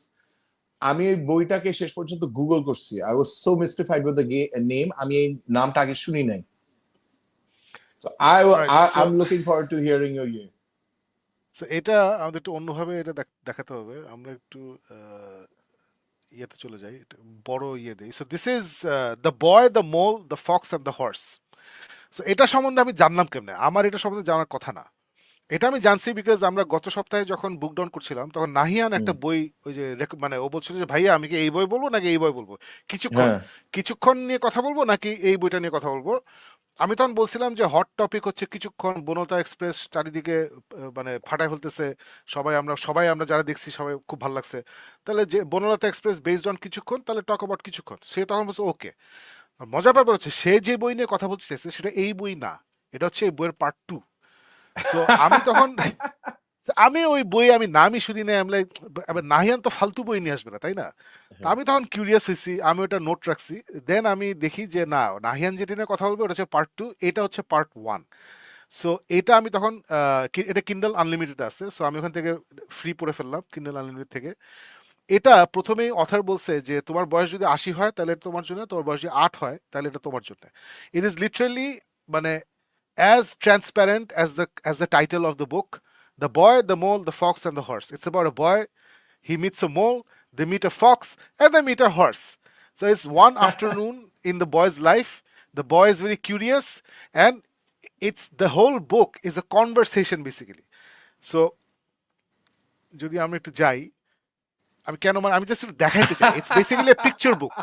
আমি এই বইটাকে শেষ পর্যন্ত গুগল করছি। I was so mystified with the name, আমি এই নামটা আগে শুনি নাই। So right. So I'm looking forward to hearing your year. এটা আমাদের একটু অন্যভাবে এটা দেখাতে হবে। আমরা একটু ইয়েতে চলে যাই, একটু বড় ইয়ে দিই। So this is the boy, the mole, the Fox and the horse. So এটা সম্বন্ধে আমি জানলাম কেমনে? আমার এটা সম্বন্ধে জানার কথা না। এটা আমি জানছি বিকজ আমরা গত সপ্তাহে যখন বুক ডাউন করছিলাম তখন নাহিয়ান একটা হুম, বই, ওই যে মানে ও বলছিল যে ভাইয়া আমি কি এই বই বলবো নাকি এই বই বলবো, কিছুক্ষণ হ্যাঁ, কিছুক্ষণ নিয়ে কথা বলবো নাকি এই বইটা নিয়ে কথা বলবো। আমি তখন বলছিলাম যে হট টপিক হচ্ছে কিছুক্ষণ, বনতা এক্সপ্রেস চারিদিকে মানে ফাটায় ফেলতেছে, সবাই আমরা যারা দেখছি সবাই খুব ভালো লাগছে, তাহলে যে বনলতা এক্সপ্রেস বেসড অন কিছুক্ষণ, তাহলে টক অ্যাবাউট কিছুক্ষণ। সে তখন বলছে ওকে। মজার ব্যাপার হচ্ছে সে যে বই নিয়ে কথা বলতে চাইছে সেটা এই বই না, এটা হচ্ছে এই বইয়ের পার্ট 2। সো আমি তখন আমি ওই বই আমি নামই শুনি না, আমি like, এবার নাহিয়ান তো ফালতু বই নিয়ে আসবে না তাই না? তা আমি তখন কিউরিয়াস হয়েছি, আমি ওটা নোট রাখছি। দেন আমি দেখি যে না, নাহিয়ান যেটা নিয়ে কথা বলবে ওটা হচ্ছে পার্ট 2, এটা হচ্ছে পার্ট 1। সো এটা আমি তখন এটা কিন্ডল আনলিমিটেড আছে, সো আমি ওখান থেকে ফ্রি পড়ে ফেললাম কিন্ডল আনলিমিটেড থেকে। এটা প্রথমেই অথার বলছে যে তোমার বয়স যদি 80 হয় তাহলে এটা তোমার জন্য, তোমার বয়স যদি 8 হয় তাহলে এটা তোমার জন্য। ইট ইজ লিটারেলি মানে as transparent as the title of the book, The Boy, the Mole, the Fox and the Horse. It's about a boy, he meets a mole, they meet a fox, and they meet a horse. So it's one afternoon in the boy's life. The boy is very curious, and it's the whole book is a conversation basically. So যদি আমরা একটু যাই, আমি কেন মানে আমি just একটু দেখাইতে চাই, it's basically a picture book.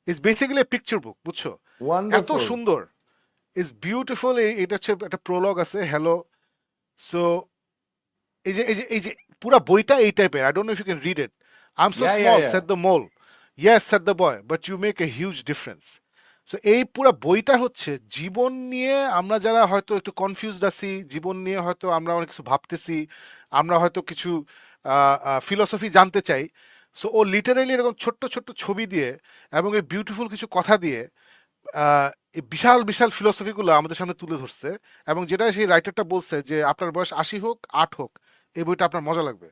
It's basically a picture book, বুঝছো? এত ওয়ান্ডারফুল। সুন্দর, ইটস বিউটিফুল। এটা হচ্ছে একটা প্রোলগ আছে, হ্যালো। সো এই যে পুরা বইটা এই টাইপের, I don't know if you can read it. I am so Yeah, yeah, small yeah. Said the mole, yes said the boy, but you make a huge difference. So এই পুরা বইটা হচ্ছে জীবন নিয়ে, আমরা যারা হয়তো একটু কনফিউজড আছি জীবন নিয়ে, হয়তো আমরা অনেক কিছু ভাবতেছি, আমরা হয়তো কিছু ফিলসফি জানতে চাই। সো ও লিটারেলি এরকম ছোট্ট ছোট্ট ছবি দিয়ে এবং এই বিউটিফুল কিছু কথা দিয়ে এই বিশাল বিশাল ফিলোসফিগুলো আমাদের সামনে তুলে ধরছে। এবং যেটা সেই রাইটারটা বলছে যে আপনার বয়স 80 হোক 8 হোক, এই বইটা আপনার মজা লাগবে।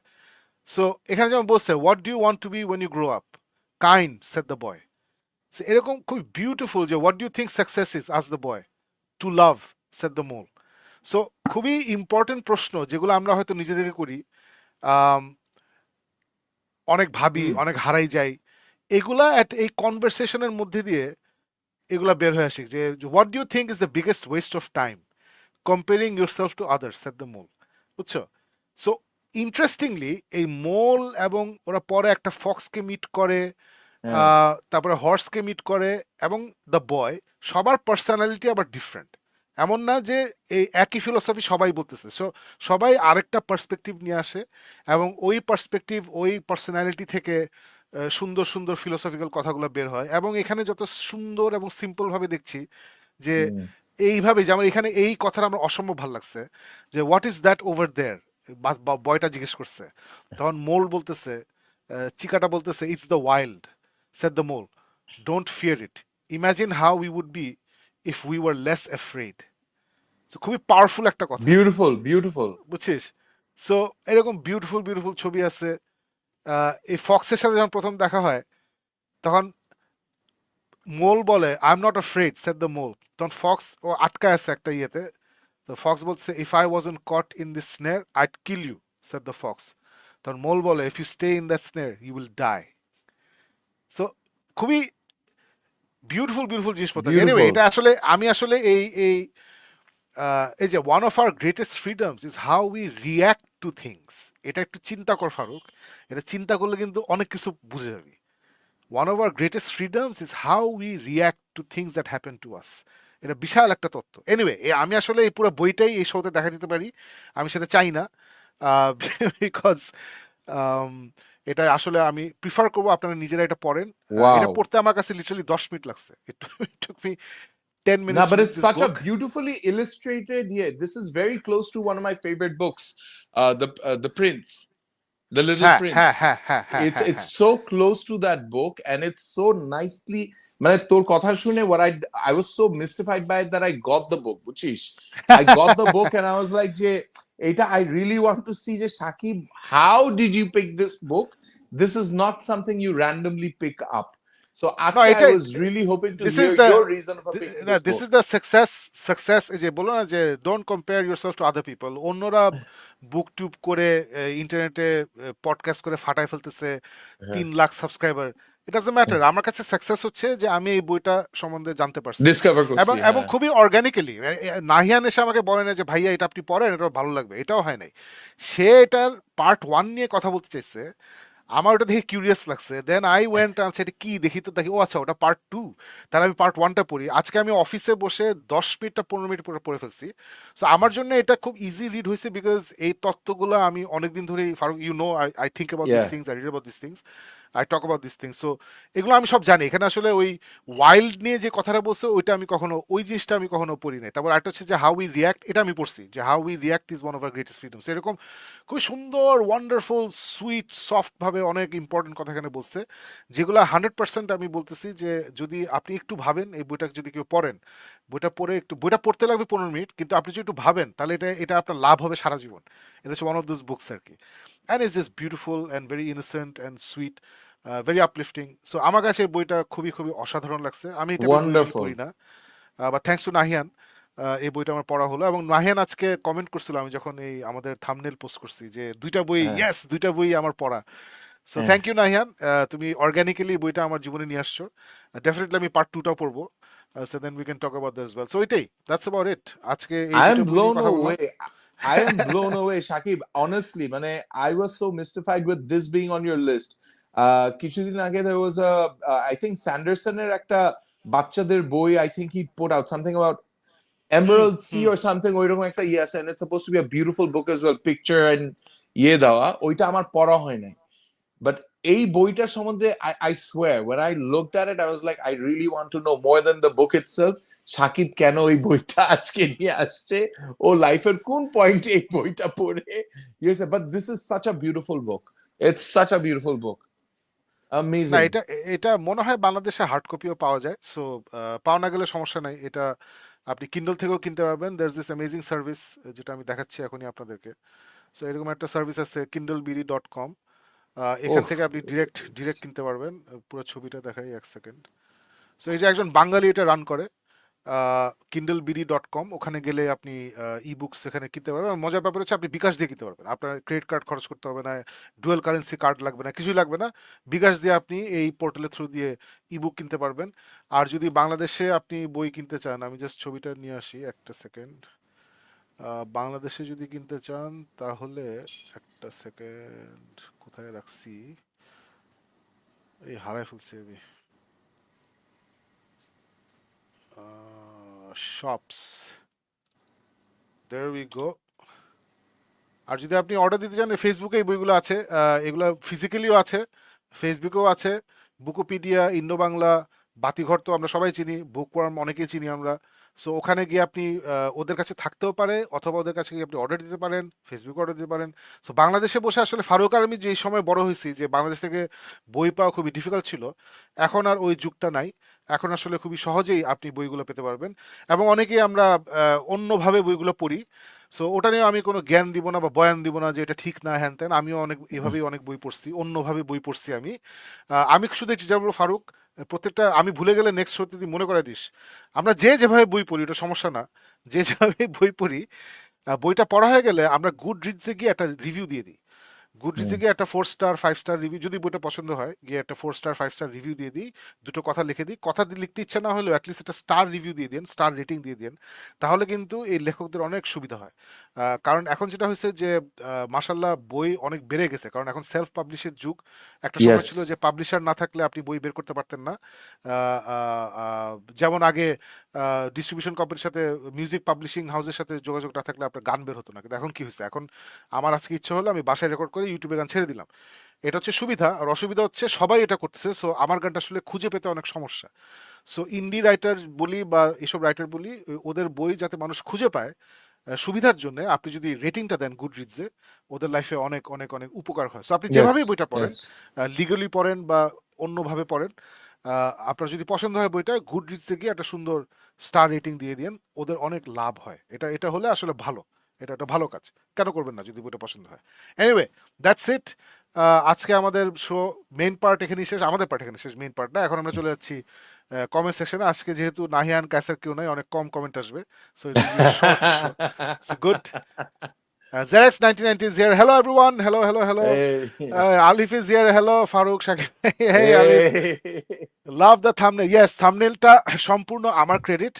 সো এখানে যেমন বলছে, what do you want to be when you grow up? Kind said the boy. এরকম খুব বিউটিফুল যে what do you think success is? আস the boy. To love said the mole. So খুবই ইম্পর্টেন্ট প্রশ্ন যেগুলো আমরা হয়তো নিজেদেরকে করি, আম, অনেক ভাবি, হুম, অনেক হারাই যাই, এগুলা এই কনভারসেশনের মধ্যে দিয়ে এগুলা বের হয়ে আসে। যে what do you think is the biggest waste of time? Comparing yourself to others at the mole. বুঝছো? সো ইন্টারেস্টিংলি এই মোল এবং ওরা পরে একটা ফক্সকে মিট করে, হ্যাঁ, তারপরে হর্সকে মিট করে, এবং দ্য বয়, সবার পার্সোনালিটি আবার ডিফারেন্ট। এমন না যে এই একই ফিলোসফি সবাই বলতেছে। সো সবাই আরেকটা পার্সপেক্টিভ নিয়ে আসে, এবং ওই পার্সপেক্টিভ ওই পার্সোনালিটি থেকে সুন্দর সুন্দর ফিলোসফিক্যাল কথাগুলো বের হয়। এবং এখানে যত সুন্দর এবং সিম্পল ভাবে দেখছি যে হুম, এইভাবে, যেমন এখানে এই কথাটা আমার অসম্ভব ভালো লাগছে যে what is that over there, বয়টা জিজ্ঞেস করছে, তখন মোল বলতেছে, চিকাটা বলতেছে, it's the wild said the mole, don't fear it, imagine how we would be if we were less afraid. খুবই পাওয়ারফুল একটা কথা, বিউটিফুল, বিউটিফুল। বুঝছিস? সো এরকম বিউটিফুল বিউটিফুল ছবি আছে। এই ফক্সের সাথে যখন প্রথম দেখা হয় তখন মোল বলে I am not afraid said the mole, তখন ফক্স ও আটকায় আছে একটা ইয়েতে। তো ফক্স বলছে, if I wasn't caught in this snare I'd kill you said the fox. তখন মোল বলে, if you stay in that snare you will die. So খুবই বিউটিফুল বিউটিফুল জিনিসপত্র। Anyway, beautiful. এটা আসলে আমি আসলে এই যে one of our greatest freedoms is how we react to things. এটা একটু চিন্তা কর ফারুক, এটা চিন্তা করলে কিন্তু অনেক কিছু বুঝে যাবি। One of our greatest freedoms is how we react to things that happen to us. এটা বিশাল একটা তত্ত্ব। এনিওয়ে, আমি আসলে এই পুরো বইটাই এই শোতে দেখা দিতে পারি, আমি সেটা চাই না, বিকজ এটা আসলে আমি প্রিফার করবো আপনারা নিজেরা এটা পড়েন। এটা ওয়াও। পড়তে আমার কাছে লিটারালি 10 মিনিট লাগছে। It took me 10 No, minutes to but read it's this such a book. beautifully illustrated. Yeah, this is very close to one of my favorite books, the Prince, the Little হ্যাঁ Prince. হ্যাঁ হ্যাঁ হ্যাঁ হ্যাঁ It's হ্যাঁ it's হ্যাঁ। so close to that book, and it's so nicely. মানে তোর কথা শুনে, what I was so mystified by it that I got the book, বুঝছিস? I got the book and I was like, যে এটা I really want to see যে Shakib, how did you pick this book? This is not something you randomly pick up. So No, আজকে I এটা was really hoping to this hear is the your reason for picking this this book. is the success এই যে বলো না যে don't compare yourself to other people. অন্যরা বুক tube করে ইন্টারনেটে পডকাস্ট করে ফাটায় ফেলতেছে, হ্যাঁ, 3 lakh subscriber, it doesn't matter. আমার কাছে সাকসেস হচ্ছে যে আমি এই বইটা সম্বন্ধে জানতে পারছি, ডিসকভার এবং করছি, এবং হ্যাঁ। খুবই অর্গানিক্যালি। নাহিয়ান এসে আমাকে বলে না যে ভাইয়া এটা আপনি পড়েন, এটা ভালো লাগবে, এটাও হয় নাই। সে এটার পার্ট 1 নিয়ে কথা বলতে চাইছে, আমার ওটা দেখে কিউরিয়াস লাগছে, দেন আই ওয়েন্ট, আচ্ছা এটা কি দেখি, তো দেখি ও আচ্ছা ওটা পার্ট 2, তাহলে আমি পার্ট 1টা পড়ি। আজকে আমি অফিসে বসে 10 মিনিট 15 মিনিট পরে পড়ে ফেলছি। সো আমার জন্য এটা খুব ইজি রিড হয়েছে, বিকজ এই তত্ত্বগুলো আমি অনেকদিন ধরেই, Faruk you know, I think about this Yeah. Things, I read about this things, I talk about this things. So এগুলো আমি সব জানি। এখানে আসলে ওই ওয়াইল্ড নিয়ে যে কথাটা বলছে ওইটা আমি কখনো, ওই জিনিসটা আমি কখনো পড়ি নাই। তারপর একটা হচ্ছে যে হাউ উই রিয়াক্ট, এটা আমি পড়ছি, যে how we react is one of our greatest freedoms. এরকম খুব সুন্দর ওয়ান্ডারফুল সুইট সফট ভাবে অনেক ইম্পর্টেন্ট কথা এখানে বলছে, যেগুলো 100% আমি বলতেছি যে যদি আপনি একটু ভাবেন, এই বইটা যদি কেউ পড়েন, বইটা পড়ে একটু, বইটা পড়তে লাগবে 15 মিনিট, কিন্তু আপনি যদি একটু ভাবেন তাহলে এটা এটা আপনার লাভ হবে সারা জীবন। এটা হচ্ছে ওয়ান অফ দোজ বুকস আর কি। And it's just beautiful and very innocent and sweet, very uplifting. So আমার কাছে এই বইটা খুবই খুবই অসাধারণ লাগছে। আমি এই টাইপের বই ইউজুয়ালি Wonderful. পড়ি না, বা থ্যাঙ্কস টু নাহিয়ান এই বইটা আমার পড়া হলো। এবং নাহিয়ান আজকে কমেন্ট করছিল আমি যখন এই আমাদের থাম্বনেল পোস্ট করছি যে 2টা বই, হ্যাঁ, ইয়েস 2টা বই আমার পড়া। সো হ্যাঁ। থ্যাংক ইউ নাহিয়ান, তুমি অর্গানিক্যালি বইটা আমার জীবনে নিয়ে আসছো। ডেফিনেটলি আমি পার্ট 2টাও পড়বো। So then we can talk about that well. So এটাই, দ্যাটস অ্যাবাউট ইট। আজকে এই I দুইটা am বই নিয়ে blown কথা বললাম। away. I am blown away, Shakib. Honestly, মানে I was so mystified with this being on your list. কিছুদিন আগে there was a, I think Sandersonের একটা বাচ্চাদের বই, I think he put out something about hmm Emerald Sea hmm. or something, ওইরকম একটা, yes, and it's supposed to be a beautiful book as well, picture and ইয়ে দেওয়া, ওইটা আমার পড়া হয় নাই। But এই বইটার সম্বন্ধে I swear when I looked at it I was like I really want to know more than the book itself. Shakib কেন এই বইটা আজকে নিয়ে আসছে, ও লাইফের কোন পয়েন্টে এই বইটা পড়ে yes, but this is such a beautiful book. It's such a beautiful book. না, Amazing. এটা এটা মনে হয় বাংলাদেশে হার্ড কপিও পাওয়া যায়। সো পাওয়া না গেলে সমস্যা নাই, এটা আপনি কিন্ডল থেকেও কিনতে পারবেন। There is this amazing service, যেটা আমি দেখাচ্ছি এখনই আপনাদেরকে। সো এরকম একটা সার্ভিস আছে kindleBD.com, এখান ওহ, থেকে আপনি ডিরেক্ট ডিরেক্ট কিনতে পারবেন। পুরো ছবিটা দেখাই, 1 সেকেন্ড। সো এই যে একজন বাঙালি এটা রান করে, kindleBD.com, ওখানে গেলে আপনি ই বুকস এখানে কিনতে পারবেন। আর মজার ব্যাপার হচ্ছে আপনি বিকাশ দিয়ে কিনতে পারবেন, আপনার ক্রেডিট কার্ড খরচ করতে হবে না, ডুয়েল কারেন্সি কার্ড লাগবে না, কিছুই লাগবে না। বিকাশ দিয়ে আপনি এই পোর্টালের থ্রু দিয়ে ই বুক কিনতে পারবেন। আর যদি বাংলাদেশে আপনি বই কিনতে চান, আমি জাস্ট ছবিটা নিয়ে আসি, 1 সেকেন্ড। বাংলাদেশে যদি কিনতে চান তাহলে, 1 সেকেন্ড, কোথায় রাখছি, এই হারাই ফেলছি আমি। Shops, there we go. আর যদি আপনি অর্ডার দিতে চান, ফেসবুকে এই বইগুলো আছে, এগুলো ফিজিক্যালিও আছে, ফেসবুকেও আছে। বুকোপিডিয়া, ইন্ডো বাংলা, বাতিঘর তো আমরা সবাই চিনি, বুকওয়ার্ম অনেকেই চিনি আমরা। সো ওখানে গিয়ে আপনি ওদের কাছে থাকতেও পারে, অথবা ওদের কাছে গিয়ে আপনি অর্ডার দিতে পারেন, ফেসবুকে অর্ডার দিতে পারেন। সো বাংলাদেশে বসে আসলে ফারুক আর আমি যে সময় বড় হয়েছি, যে বাংলাদেশ থেকে বই পাওয়া খুবই ডিফিকাল্ট ছিল, এখন আর ওই যুগটা নাই। এখন আসলে খুবই সহজেই আপনি বইগুলো পেতে পারবেন। এবং অনেকেই আমরা অন্যভাবে বইগুলো পড়ি। সো ওটা নিয়ে আমি কোনো জ্ঞান দিব না বা বয়ান দিব না যে এটা ঠিক না হ্যান ত্যান। আমিও অনেক এভাবেই অনেক বই পড়ছি, অন্যভাবে বই পড়ছি আমি। আমি শুধু টিচার বলবো ফারুক, প্রত্যেকটা আমি ভুলে গেলে নেক্সট সত্যি তুই মনে করে দিস। আমরা যে যেভাবে বই পড়ি ওটা সমস্যা না, যে যেভাবে বই পড়ি, বইটা পড়া হয়ে গেলে আমরা গুড রিডসে গিয়ে একটা রিভিউ দিয়ে দিই। গুড রিচে গিয়ে একটা 4 স্টার 5 স্টার রিভিউ, যদি বইটা পছন্দ হয় গিয়ে একটা 4 স্টার 5 স্টার রিভিউ দিয়ে দিই, দুটো কথা লিখে দিই। কথা লিখতে ইচ্ছা না হলেও অ্যাটলিস্ট একটা স্টার রিভিউ দিয়ে দিন, স্টার রেটিং দিয়ে দিন। তাহলে কিন্তু এই লেখকদের অনেক সুবিধা হয়। কারণ এখন যেটা হয়েছে যে মাসাল্লাহ বই অনেক বেড়ে গেছে, কারণ এখন সেলফ পাবলিশের যুগ। একটা সময় ছিল yes. যে পাবলিশার না থাকলে আপনি বই বের করতে পারতেন না। আহ, আহ, যেমন আগে ডিস্ট্রিবিউশন কোম্পানির সাথে, মিউজিক পাবলিশিং হাউসের সাথে যোগাযোগ না থাকলে আপনার গান বের হতো না। কিন্তু এখন কি হয়েছে, এখন আমার আজকে ইচ্ছে হলো আমি বাসায় রেকর্ড করে ইউটিউবে গান ছেড়ে দিলাম। এটা হচ্ছে সুবিধা। আর অসুবিধা হচ্ছে সবাই এটা করতেছে, সো আমার গানটা আসলে খুঁজে পেতে অনেক সমস্যা। সো ইন্ডি রাইটার বলি বা এসব রাইটার বলি, ওদের বই যাতে মানুষ খুঁজে পায়, সুবিধার জন্য আপনি যদি রেটিংটা দেন গুড রিডসে, ওদের লাইফে অনেক অনেক অনেক উপকার হয়। সো আপনি যেভাবেই Yes, বইটা পড়েন, yes. লিগালি পড়েন বা অন্যভাবে পড়েন, আপনার যদি পছন্দ হয় বইটা, গুড রিডসে গিয়ে একটা সুন্দর স্টার রেটিং দিয়ে দিন, ওদের অনেক লাভ হয়। এটা এটা হলে আসলে ভালো, এটা একটা ভালো কাজ, কেন করবেন না যদি বইটা পছন্দ হয়। Anyway, that's it. আজকে আমাদের শো মেইন পার্ট এখানে শেষ, আমাদের পার্ট এখানে শেষ, মেইন পার্ট না। এখন আমরা চলে যাচ্ছি কমেন্ট সেকশনে। আজকে যেহেতু নাহিয়ান ক্যাসের কেউ নাই, অনেক কম কমেন্ট আসবে, so it will be short show. So good. Zerex 1990 is here. Hello everyone. Hello, hello, hello. এই Alif is here. Hello, Farooq Shakib. Hey, Alif. এই লাভ দ্য থাম্বনেল। ইয়েস, থাম্বনেলটা সম্পূর্ণ আমার ক্রেডিট।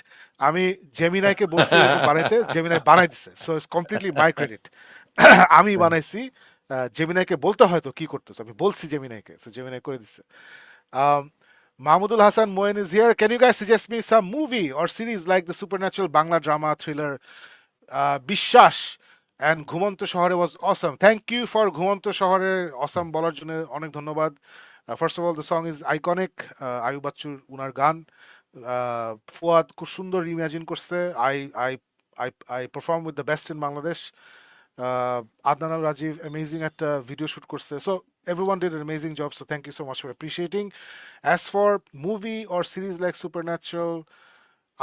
আমি জেমিনাইকে বলছি এরকম বানাইতে, জেমিনাই বানাই দিছে, so it's completely my credit. আমি বানাইছি, জেমিনাইকে বলতে হয়তো কি করতেছে, আমি বলছি জেমিনাইকে, সো জেমিনাই করে দিচ্ছে। Mahmudul Hassan Moen is here. Can you guys suggest me some movie or series like the supernatural Bangla drama thriller Bishwash and Ghumanto Shohore was awesome. Thank you for Ghumanto Shohore awesome বলার জন্য অনেক ধন্যবাদ। First of all, the song is iconic. Ayub বাচ্চুর উনার গান, ফুয়াদ খুব সুন্দর imagine করছে। I I perform with the best in Bangladesh. Adnan Al Rajiv amazing একটা ভিডিও শুট করছে। So everyone did an amazing job, so thank you so much for appreciating. As for movie or series like Supernatural,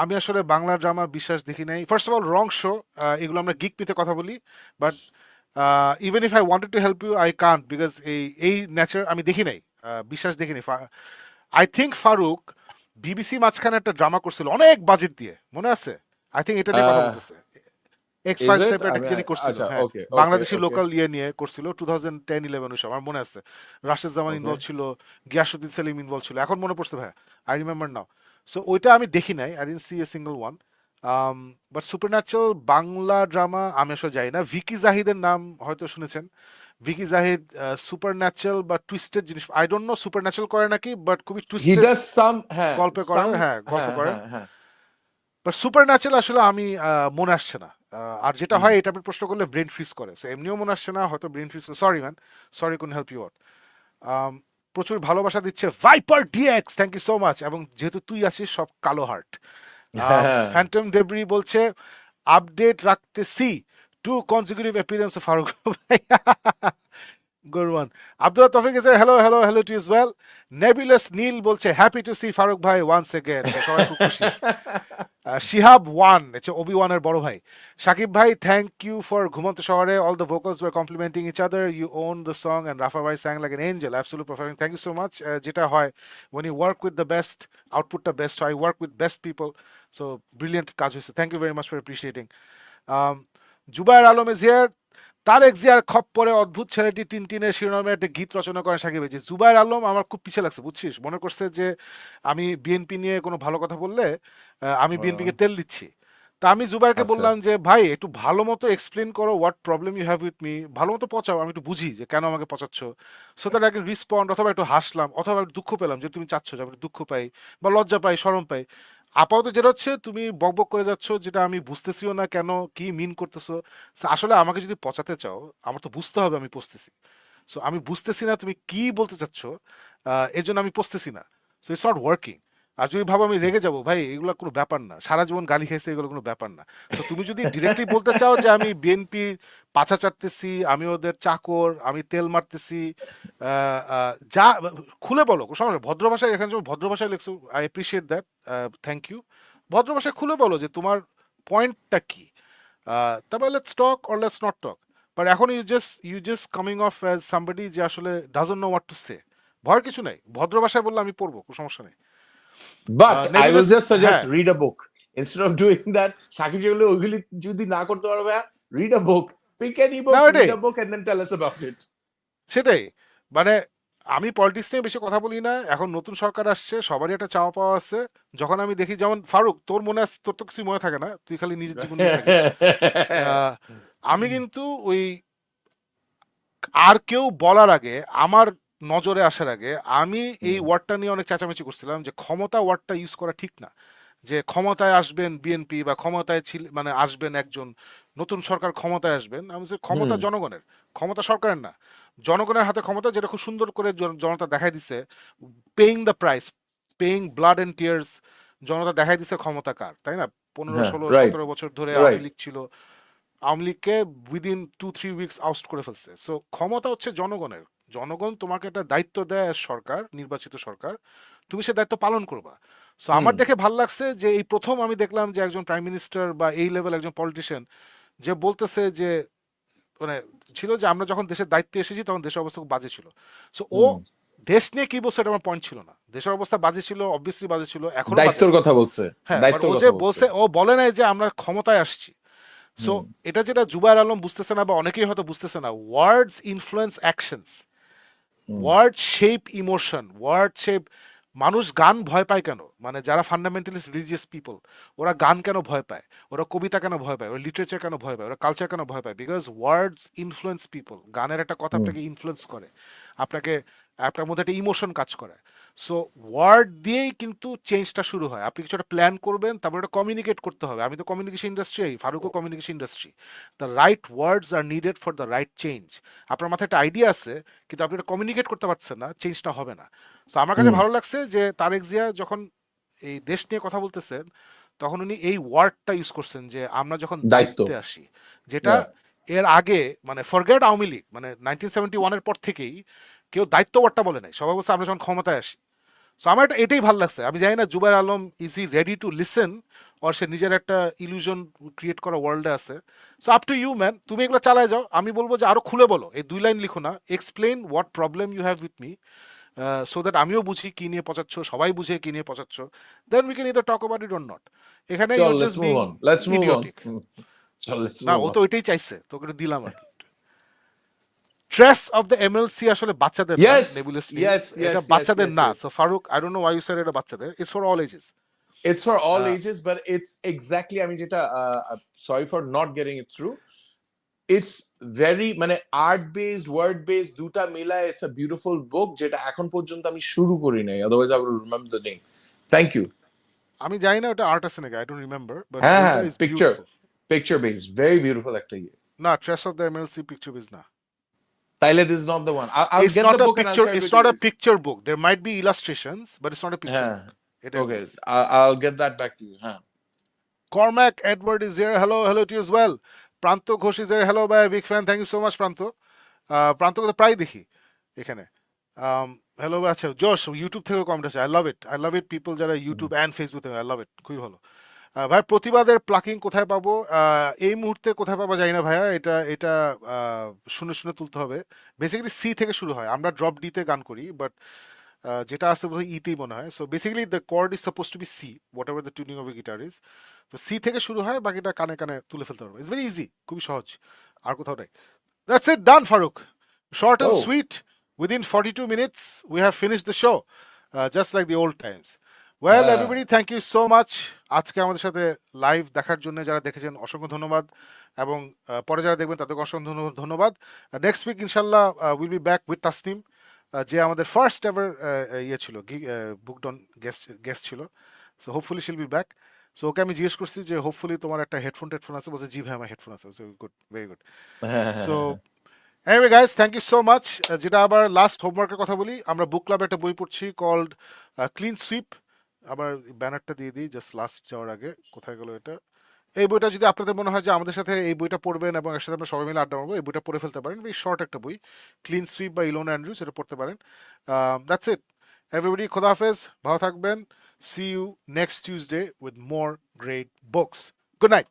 আমি আসলে Bangla drama বিশ্বাস দেখি নাই। First of all wrong show, এগুলো আমরা Geek পিতে কথা বলি, but even if I wanted to help you I can't, because এই ন্যাচার আমি দেখি নাই, বিশ্বাস দেখিনি। আই থিঙ্ক ফারুক বিবিসি মাঝখানে একটা ড্রামা করছিল অনেক বাজেট দিয়ে, মনে আছে? আই থিঙ্ক এটা নিয়ে কথা বলতেছে, এক্স ইজ ফাইলস ইট টাইপের একটা আমি কি জানি করছিল, আচ্ছা হ্যাঁ, ওকে ওকে বাংলাদেশি ওকে লোকাল ইয়ে নিয়ে করছিল 2010-11 ওইসব, আমার মনে আছে। রাশেদ জামান ওকে ইনভলভ ছিল, গিয়াসুদ্দিন সেলিম ইনভলভ ছিল, এখন মনে পড়ছে ভাই, আই রিমেম্বার নাও। সো ওইটা আমি দেখি নাই, I didn't see a single one. But supernatural Bangla drama আমি আসলে যাই না। ভিকি জাহিদের নাম হয়তো শুনেছেন। ভিকি জাহিদ সুপারন্যাচারাল বা টুইস্টেড জিনিস, আই ডোন্ট নো সুপারন্যাচারাল করে নাকি, বাট খুবই হি টুইস্টেড ডাজ সাম হ্যাঁ গল্পে করেন, সাম হ্যাঁ গল্প হ্যাঁ করেন। হ্যাঁ হ্যাঁ বাট সুপার ন্যাচারাল আসলে আমি মনে আসছে না। আর যেটা হয় এটা আপনি প্রশ্ন করলে ব্রেন ফ্রিজ করে, সো এমনিও মনে আসছে না, হয়তো brain freeze. Sorry man, sorry couldn't help you out. প্রচুর ভালোবাসা দিচ্ছে Viper DX, thank you so much. এবং যেহেতু তুই আছিস সব কালো হার্ট। হ্যাঁ ফ্যান্টম ডেব্রি বলছে আপডেট রাখতেছি, two consecutive appearance of Farooq ভাই। Good one. Abdullah Toufiq is hello, hello, hello to as well. নেবিলাস নীল বলছে হ্যাপি টু সি ফারুক ভাই ওয়ান্স এগেন, সবাই খুব খুশি। শিহাব ওয়ান, এটা ওবি ওয়ানের বড় ভাই। সাকিব ভাই থ্যাংক ইউ ফর ঘুমন্ত শহরে, all the vocals were complementing each other, you own the song and Rafa ভাই sang like an angel, absolute perfect, thank you so much. যেটা হয় when you work with the best, আউটপুটটা best হয়। I work with best people, so brilliant কাজ হয়েছে, thank you very much for appreciating. Zubair Alam is here. Tarek জিয়ার খপ্পরে অদ্ভুত ছেলেটি টিনটিনের শিরোনামে একটা গীত রচনা করেন সাকিব ভাই। যে জুবায়ের আলম আমার খুব পিছিয়ে লাগছে, বুঝছিস, মনে করছে যে আমি বিএনপি নিয়ে কোনো ভালো কথা বললে আমি বিএনপিকে তেল দিচ্ছি। তা আমি জুবাইরকে আচ্ছা বললাম যে ভাই একটু ভালো মতো এক্সপ্লেন করো what problem you have with me, ভালো মতো পচাও, আমি একটু বুঝি যে কেন আমাকে পচাচ্ছ। So that I can respond, অথবা একটু হাসলাম, অথবা একটু দুঃখ পেলাম যে তুমি চাচ্ছ যে আমি একটু দুঃখ পাই বা লজ্জা পাই, শরম পাই। আপাতত যেটা হচ্ছে তুমি বকবক করে যাচ্ছ, যেটা আমি বুঝতেছিও না কেন কি মিন করতেছো। So, আসলে আমাকে যদি পচাতে চাও আমার তো বুঝতে হবে আমি পচতেছি। সো আমি বুঝতেছি না তুমি কি বলতে চাচ্ছ, এর জন্য আমি পচতেছি না। So it's not working. আর যদি ভাবো আমি রেগে যাবো, ভাই এগুলো কোনো ব্যাপার না, সারা জীবন গালি খাইছে, এগুলো কোনো ব্যাপার না। সো তুমি যদি ডিরেক্টলি বলতে চাও যে আমি বিএনপি পাছা চাটতেছি, আমি ওদের চাকর, আমি তেল মারতেছি, যা খুলে বলো, কোনো সমস্যা নেই। ভদ্র ভাষায়, এখানে যখন ভদ্র ভাষায় লিখছো I appreciate that, thank you. ভদ্র ভাষায় খুলে বলো যে তোমার পয়েন্টটা কি, তবে let's talk or let's not talk. But এখন you just coming off as somebody যে আসলে doesn't know what to say. ভয়ের কিছু নাই, ভদ্র ভাষায় বললে আমি পড়বো, কোনো সমস্যা নেই। বাট আই উইল নেভিলাস, জাস্ট সাজেস্ট হ্যাঁ, read a book instead of doing that. Sakib যেগুলো ওইগুলি যদি না করতে পারবে, read a book, pick any না বুক, রিড এটাই, আ বুক and then tell us about it. সেটাই। মানে আমি পলিটিক্স নিয়ে বেশি কথা বলি না, এখন নতুন সরকার আসছে, সবারই একটা চাওয়া পাওয়া আছে। যখন আমি দেখি, যেমন ফারুক, তোর মনে আছে, তোর তো কিছু মনে থাকে না, তুই খালি নিজের জীবন নিয়ে থাকিস। আহ, আমি কিন্তু ওই আর কেউ বলার আগে, আমার নজরে আসার আগে, আমি এই ওয়ার্ডটা নিয়ে অনেক চেঁচামেচি করছিলাম যে ক্ষমতা ওয়ার্ডটা ইউজ করা ঠিক না। যে ক্ষমতায় আসবেন বিএনপি বা ক্ষমতায় ছিল মানে আসবেন একজন নতুন সরকার, ক্ষমতায় আসবেন, আমি বলছি ক্ষমতা জনগণের, ক্ষমতা সরকারের না। জনগণের হাতে ক্ষমতা, যেটা খুব সুন্দর করে জনতা দেখাই দিছে, paying the price, paying blood and tears, জনতা দেখাই দিছে ক্ষমতা কার, তাই না? 15, হ্যাঁ 16, রাইট 17 বছর ধরে আওয়ামী রাইট লীগ ছিল, আওয়ামী লীগকে উইদিন 2-3 উইকস আউট করে ফেলছে। সো ক্ষমতা হচ্ছে জনগণের, জনগণ তোমাকে একটা দায়িত্ব দেয় as সরকার, নির্বাচিত সরকার, তুমি সে দায়িত্ব পালন করবা। সো আমার দেখে ভাল লাগছে যে এই প্রথম আমি দেখলাম যে একজন প্রাইম মিনিস্টার বা এই লেভেল একজন পলিটিশিয়ান যে বলতেছে যে মানে ছিল যে আমরা যখন দেশের দায়িত্বে এসেছি তখন দেশের অবস্থা খুব বাজে ছিল। সো ও হুম। দেশ নিয়ে কি বলছে এটা আমার পয়েন্ট ছিল না, দেশের অবস্থা বাজে ছিল, অবভিয়াসলি বাজে ছিল, এখনো বাজে দায়িত্বর আছে। কথা বলছে। হ্যাঁ, বাট দায়িত্বর ও যে কথা বলছে। বলছে, ও বলে নাই যে আমরা ক্ষমতায় আসছি। সো হুম। এটা যেটা জুবায়ের আলম বুঝতেছে না বা অনেকেই হয়তো বুঝতেছে না, words influence actions, hmm. Word shape emotion, word shape. মানুষ গান ভয় পায় কেন, মানে যারা ফান্ডামেন্টালিস্ট রিলিজিয়াস পিপল, ওরা গান কেন ভয় পায়, ওরা কবিতা কেন ভয় পায়, ওরা লিটারেচার কেন ভয় পায়, ওরা কালচার কেন ভয় পায়? Because words influence people. গানের একটা কথা হুম। আপনাকে ইনফ্লুয়েন্স করে, আপনাকে, আপনার মধ্যে একটা ইমোশন কাজ করে। সো ওয়ার্ড দিয়েই কিন্তু চেঞ্জটা শুরু হয়। আপনি কিছু একটা প্ল্যান করবেন, তারপর এটা কমিউনিকেট করতে হবে। আমি তো কমিউনিকেশন ইন্ডাস্ট্রি, ফারুকও communication industry. The right words are needed for the right change. আপনার মাথায় একটা আইডিয়া আছে, কিন্তু আপনি এটা কমিউনিকেট করতে পারছেন না, চেঞ্জটা হবে না। তো আমার কাছে হুম। ভালো লাগছে যে তারেক জিয়া যখন এই দেশ নিয়ে কথা বলতেছেন, তখন উনি এই ওয়ার্ডটা ইউজ করছেন যে আমরা যখন দায়িত্ব। দায়িত্বে আসি, যেটা Yeah. এর আগে মানে ফরগেট আওয়ামী লীগ, মানে 1971-এর পর থেকেই কেউ দায়িত্ব ওয়ার্ডটা বলে নাই, সবাই বলছে আমরা যখন ক্ষমতায় আসি। সো আমার এটাই ভালো লাগছে। আমি জানি না Zubair Alam is he ready to listen, ওর সে নিজের একটা ইলিউশন ক্রিয়েট করা ওয়ার্ল্ডে আছে। So up to you man, তুমি এগুলো চালায় যাও। আমি বলবো যে আরো খুলে বলো, এই 2 লাইন লিখো না, explain what problem you have with me, so that আমিও বুঝি কি নিয়ে পচাচ্ছ, সবাই বুঝে কি নিয়ে পচাচ্ছ। Then we can either talk about it or not. এখানে চল, your let's just move being on, let's move on. Idiotic. চল, লেটস না, মুভ ও অন। তো ওইটাই চাইছে, তোকে একটু দিলাম আর কি। ট্রেস অফ দ্য এমএলসি আসলে বাচ্চাদের না, Yes, নেবুলাসলি। yes, এটা yes, yes, বাচ্চাদের yes, না। yes. So Faruk, I don't know why you said এটা বাচ্চাদের, it's for all ages. It's for all ages, but it's exactly, আমি যেটা sorry for not getting it through. It's very মানে art based word based দুটা মিলায় it's a beautiful book, যেটা এখন পর্যন্ত আমি শুরু করি নাই, otherwise I will remember the name. Thank you. আমি জানি না ওটা আর্ট আছে নাকি, আই ডোন্ট রিমেম্বার, বাট হ্যাঁ, বইটা হ্যাঁ, is picture, beautiful. Picture based, very beautiful একটা ইয়ে। না, trace of the MLC picture is না। তাইলে this is not the one. I'll It's get the not a book and I'll picture. share it It's with you not a guys. picture book. There might be illustrations, but it's not a picture হ্যাঁ, book. এটাই okay, বলছি। I'll get that back to you. হ্যাঁ। Cormac Edward is here. Hello, hello to you as well. প্রান্ত Ghosh is here. Hello, ভাই, big fan. Thank you so much, প্রান্ত। প্রান্তকে তো প্রায় দেখি এখানে। হ্যালো, আচ্ছা, জোশ ইউটিউব থেকেও কমেন্ট আছে। I love it, I love it, people যারা ইউটিউব অ্যান্ড ফেসবুক থেকে, আই লাভ ইট, খুবই ভালো। ভাই, প্রতিবাদের প্লাকিং কোথায় পাবো? এই মুহূর্তে কোথায় পাবো জানি না ভাইয়া, এটা এটা শুনে শুনে তুলতে হবে। বেসিক্যালি সি থেকে শুরু হয়, আমরা ড্রপ ডিতে গান করি, বাট যেটা আছে বোধহয় ইতেই মনে হয়। So basically the chord is suppose to be C, whatever the tuning of a guitar is. তো সি থেকে শুরু হয়, বাকিটা কানে কানে তুলে ফেলতে পারবো। ইটস ভেরি ইজি, খুবই সহজ, আর কোথাও নাই। That's it, done Farooq. Short and Oh, sweet. Within 42 minutes, we have finished the show, just like the old times. Well, হ্যাঁ। everybody, thank you so much. আজকে আমাদের সাথে লাইভ দেখার জন্য যারা দেখেছেন অসংখ্য ধন্যবাদ, এবং পরে যারা দেখবেন তাদেরকে অসংখ্য ধন্যবাদ। নেক্সট উইক ইনশাল্লাহ will be back with Tasnim, যে আমাদের ফার্স্ট এভার ইয়ে ছিল, বুক ডন গেস্ট ছিল। সো হোপফুলি শিল বি ব্যাক। সো ওকে আমি জিজ্ঞেস করছি যে হোপফুলি তোমার একটা হেডফোন আছে, বলছে জি ভাই আমার হেডফোন আছে। So good, very good. So anyway guys, thank you so much. যেটা আবার লাস্ট হোমওয়ার্কের কথা বলি, আমরা বুক ক্লাবে একটা বই পড়ছি কল্ড ক্লিন সুইপ। আবার ব্যানারটা দিয়ে দিই জাস্ট লাস্ট যাওয়ার আগে, কোথায় গেল এটা। এই বইটা যদি আপনাদের মনে হয় যে আমাদের সাথে এই বইটা পড়বেন এবং একসাথে আমরা সবাই মিলে আড্ডা মারবো, এই বইটা পড়ে ফেলতে পারেন। এই শর্ট একটা বই, ক্লিন সুইপ বা ইলোনা অ্যান্ড্রুজ, এটা পড়তে পারেন। দ্যাটস ইট এভরিবডি, খোদা হাফেজ, ভালো থাকবেন। See you next Tuesday with more great books. Good night.